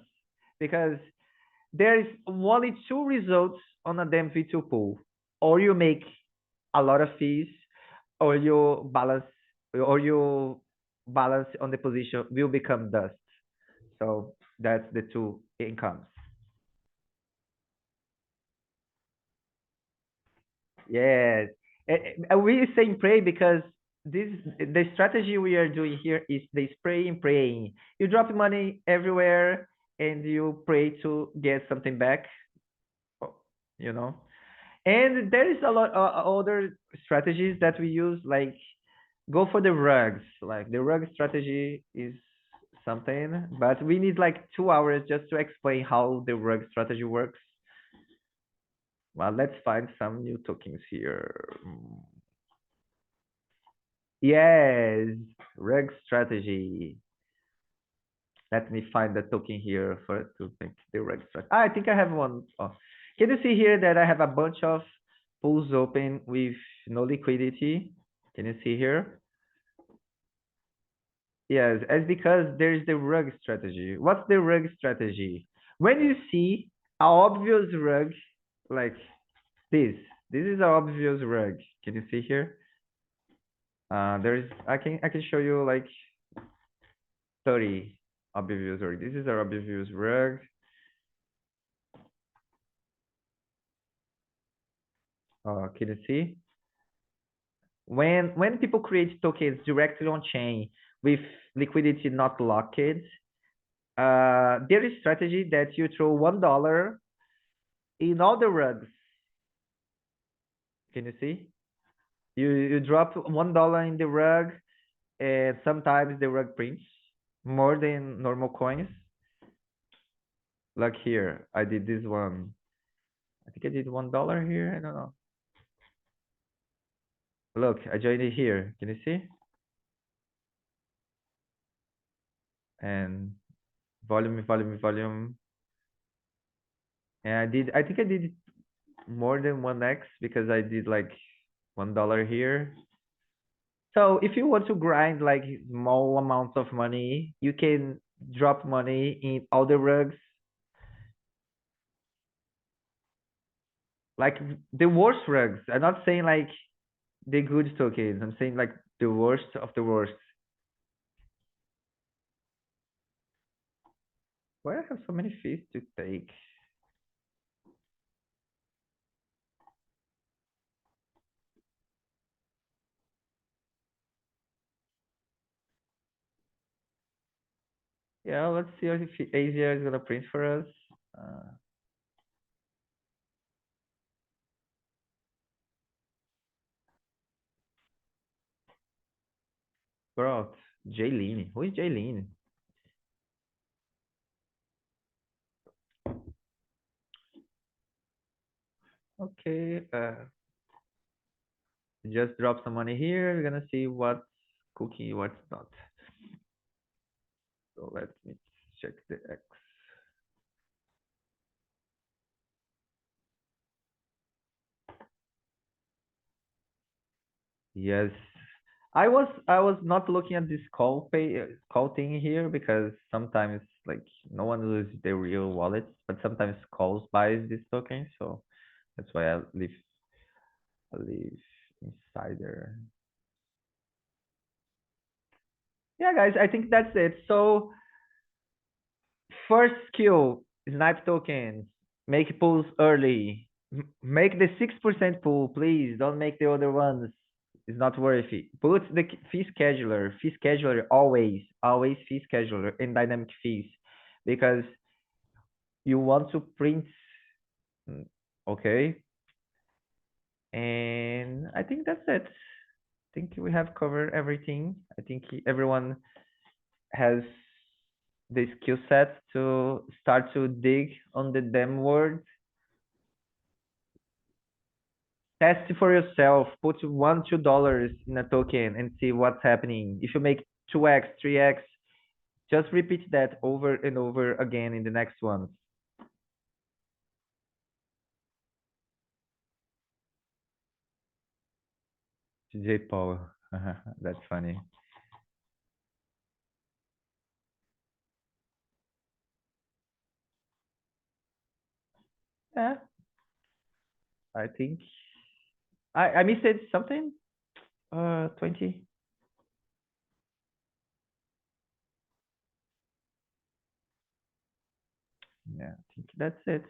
because there is only two results on a DAMM V2 pool. Or you make a lot of fees, or you balance on the position will become dust. So that's the two incomes. Yes. We saying pray because the strategy we are doing here is the praying. You drop money everywhere and you pray to get something back, you know. And there is a lot of other strategies that we use, like go for the rugs. Like the rug strategy is something, but we need like 2 hours just to explain how the rug strategy works. Well, let's find some new tokens here. Yes, reg strategy. Let me find the token here for to make the reg strategy. I think I have one. Oh. Can you see here that I have a bunch of pools open with no liquidity? Can you see here? Yes, it's because there's the rug strategy. What's the rug strategy? When you see an obvious rug like this is an obvious rug. Can you see here? There's I can show you like 30 obvious rug. This is our obvious rug. Can you see? When people create tokens directly on chain with liquidity not locked, there is strategy that you throw $1 in all the rugs. Can you see? You drop $1 in the rug, and sometimes the rug prints more than normal coins. Like here, I did this one. I think I did $1 here. I don't know. Look, I joined it here. Can you see? And volume. And I think I did more than 1x because I did like $1 here. So if you want to grind like small amounts of money, you can drop money in all the rugs. Like the worst rugs. I'm not saying like the good tokens. I'm saying like the worst of the worst. Why I have so many fees to take? Yeah, let's see if Asia is gonna print for us. Bro, Jaylene. Who is Jaylene? Okay. Just drop some money here. We're gonna see what's cookie, what's not. So let me check the X. Yes. I was not looking at this call thing here because sometimes like no one uses their real wallets, but sometimes calls buys this token, so that's why I leave insider. Yeah, guys, I think that's it. So first skill, snipe tokens. Make pulls early. Make the 6% pull, please. Don't make the other ones. It's not worth it. Put the fee scheduler. Fee scheduler always fee scheduler and dynamic fees, because you want to print. Okay, and I think that's it. I think we have covered everything. I think everyone has the skill set to start to dig on the DAMM world. Test for yourself. Put $1, $2 in a token and see what's happening. If you make 2x, 3x, just repeat that over and over again in the next ones. J Paul, that's funny. Yeah, I think I missed something. 20. Yeah, I think that's it.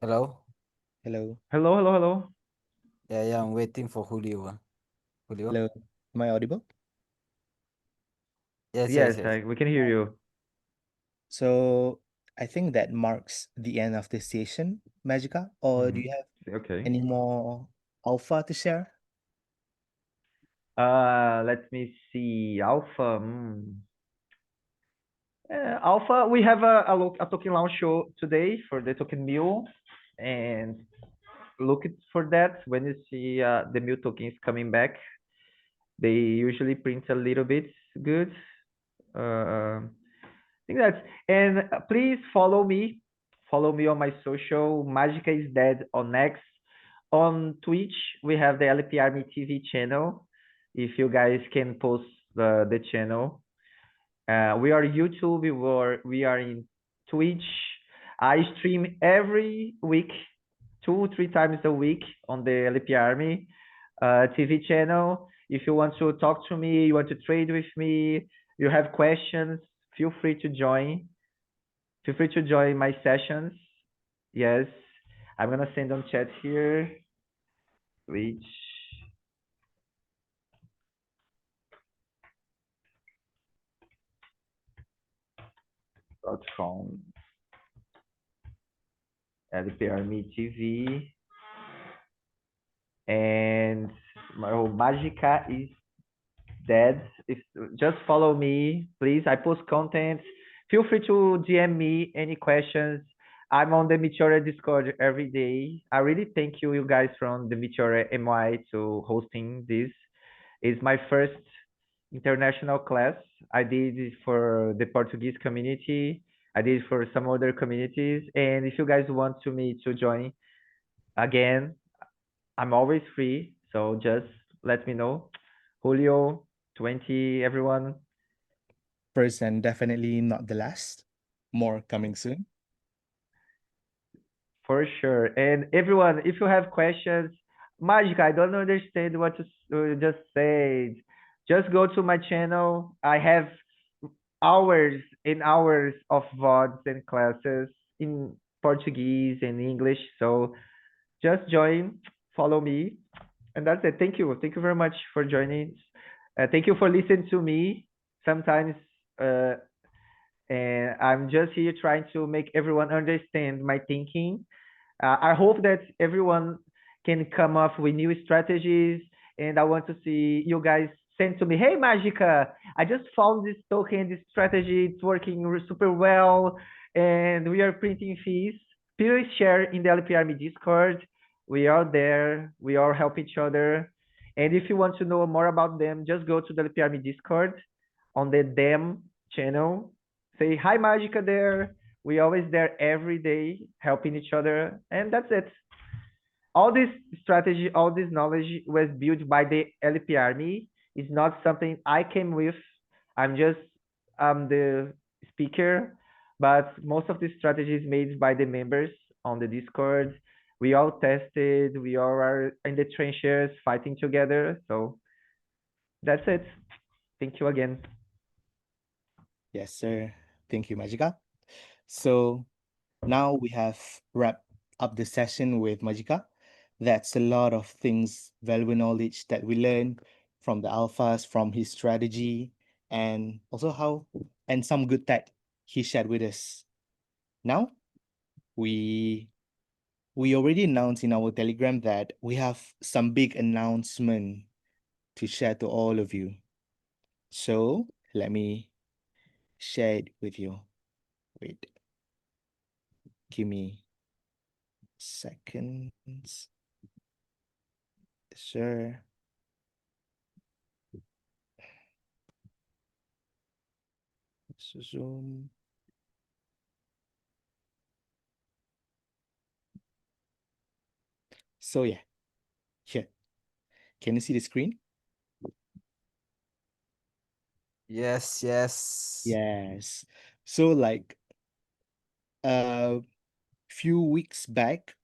Hello? Hello. Hello, hello, hello. Yeah, I'm waiting for Julio. Julio? Hello. Am I audible? Yes, Yes. we can hear you. So I think that marks the end of this session, Magicka. Or do you have Okay. any more alpha to share? Let me see. Alpha. Alpha, we have a token launch show today for the token mule, and look for that when you see the mule tokens coming back. They usually print a little bit good. I think that's, and please follow me. Follow me on my social. Magicka is dead on X. On Twitch, we have the LPRMY TV channel. If you guys can post the channel. We are YouTube. We are in Twitch. I stream every week, 2, 3 times a week on the LPRMY TV channel. If you want to talk to me, you want to trade with me, you have questions, feel free to join. Feel free to join my sessions. Yes, I'm gonna send on chat here. Twitch. .com LPRMY TV. And Magicka is dead. If just follow me, please. I post content. Feel free to DM me any questions. I'm on the Meteora Discord every day. I really thank you guys from the MeteoraMY to hosting this. It's my first international class. I did it for the Portuguese community. I did it for some other communities. And if you guys want me to join again, I'm always free. So just let me know. Julio, 20, everyone. First and definitely not the last. More coming soon. For sure. And everyone, if you have questions, Magicka, I don't understand what to just say. Just go to my channel. I have hours and hours of VODs and classes in Portuguese and English. So just join, follow me, and that's it. Thank you. Thank you very much for joining. Thank you for listening to me. Sometimes, and I'm just here trying to make everyone understand my thinking. I hope that everyone can come up with new strategies, and I want to see you guys send to me, hey Magicka, I just found this token, this strategy, it's working super well, and we are printing fees. please share in the LPRME Discord. We are there. We all help each other. And if you want to know more about them, just go to the LPRME Discord on the DAMM channel. Say hi, Magicka there. We always there every day helping each other. And that's it. All this strategy, all this knowledge was built by the LPRME. It's not something I came with. I'm just the speaker, but most of the strategy is made by the members on the Discord. We all tested, we all are in the trenches fighting together. So that's it. Thank you again. Yes, sir. Thank you, Magicka. So now we have wrapped up the session with Magicka. That's a lot of things, valuable knowledge that we learned from the alphas, from his strategy, and also and some good tech he shared with us. Now, we already announced in our Telegram that we have some big announcement to share to all of you. So let me share it with you. Wait. Give me seconds. Sure. Zoom. So yeah, here. Can you see the screen? Yes, yes. Yes. So like a few weeks back,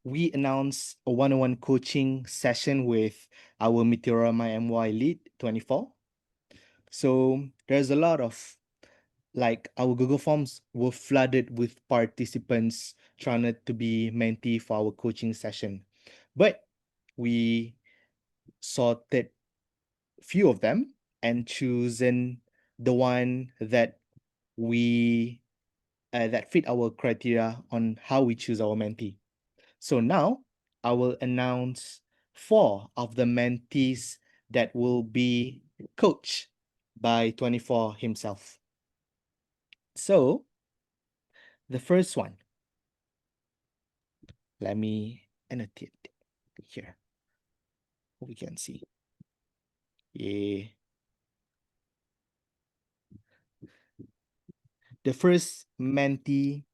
we announced a one-on-one coaching session with our MeteoraMY lead 24. So there's a lot of like our Google Forms were flooded with participants trying to be mentee for our coaching session. But we sorted few of them and chosen the one that we that fit our criteria on how we choose our mentee. So now I will announce 4 of the mentees that will be coached by 24 himself. So the first one, let me annotate here. We can see. Yeah. The first mentee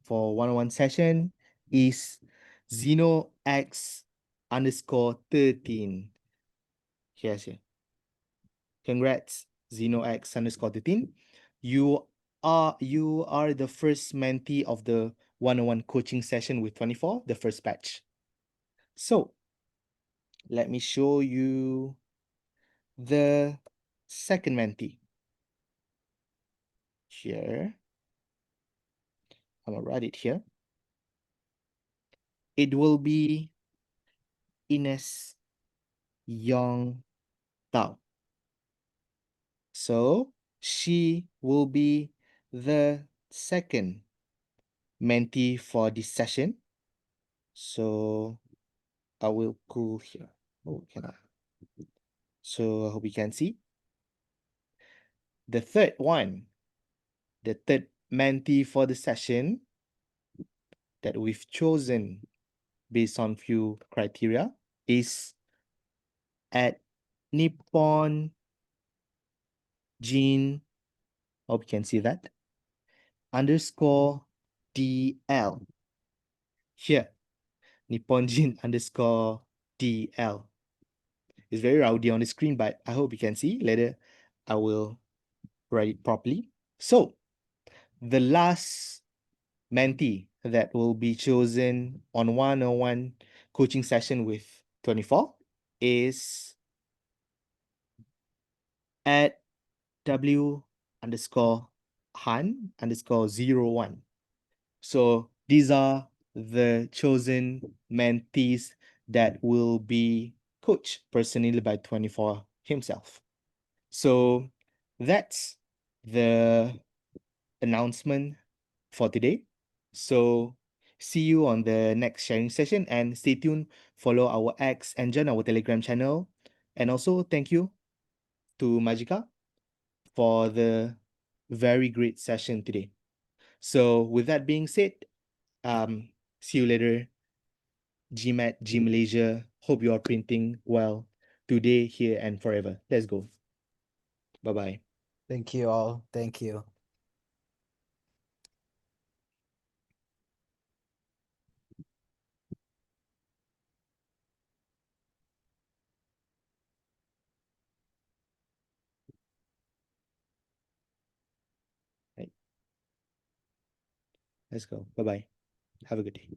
for one-on-one session is ZenoX_13. Here's here. Congrats, ZenoX_13. You are the first mentee of the one-on-one coaching session with 24, the first batch. So let me show you the second mentee. Here. I'm gonna write it here. It will be Ines Young Tao. So she will be the second mentee for this session. So I will go here. Oh, cannot. So I hope you can see. The third one, the third mentee for the session that we've chosen based on few criteria is at Nippon Gene. Hope you can see that. _DL. Here, Nippon Jin _DL. It's very rowdy on the screen, but I hope you can see. Later, I will write it properly. So, the last mentee that will be chosen on one-on-one coaching session with 24 is at W_Han_01. So these are the chosen mentees that will be coached personally by 24 himself. So that's the announcement for today. So see you on the next sharing session and stay tuned, follow our X and join our Telegram channel. And also thank you to Magicka for the very great session today. So with that being said, See you later. GMAT, G Malaysia. Hope you are printing well today, here, and forever. Let's go. Bye-bye. Thank you all. Thank you. Let's go. Bye-bye. Have a good day.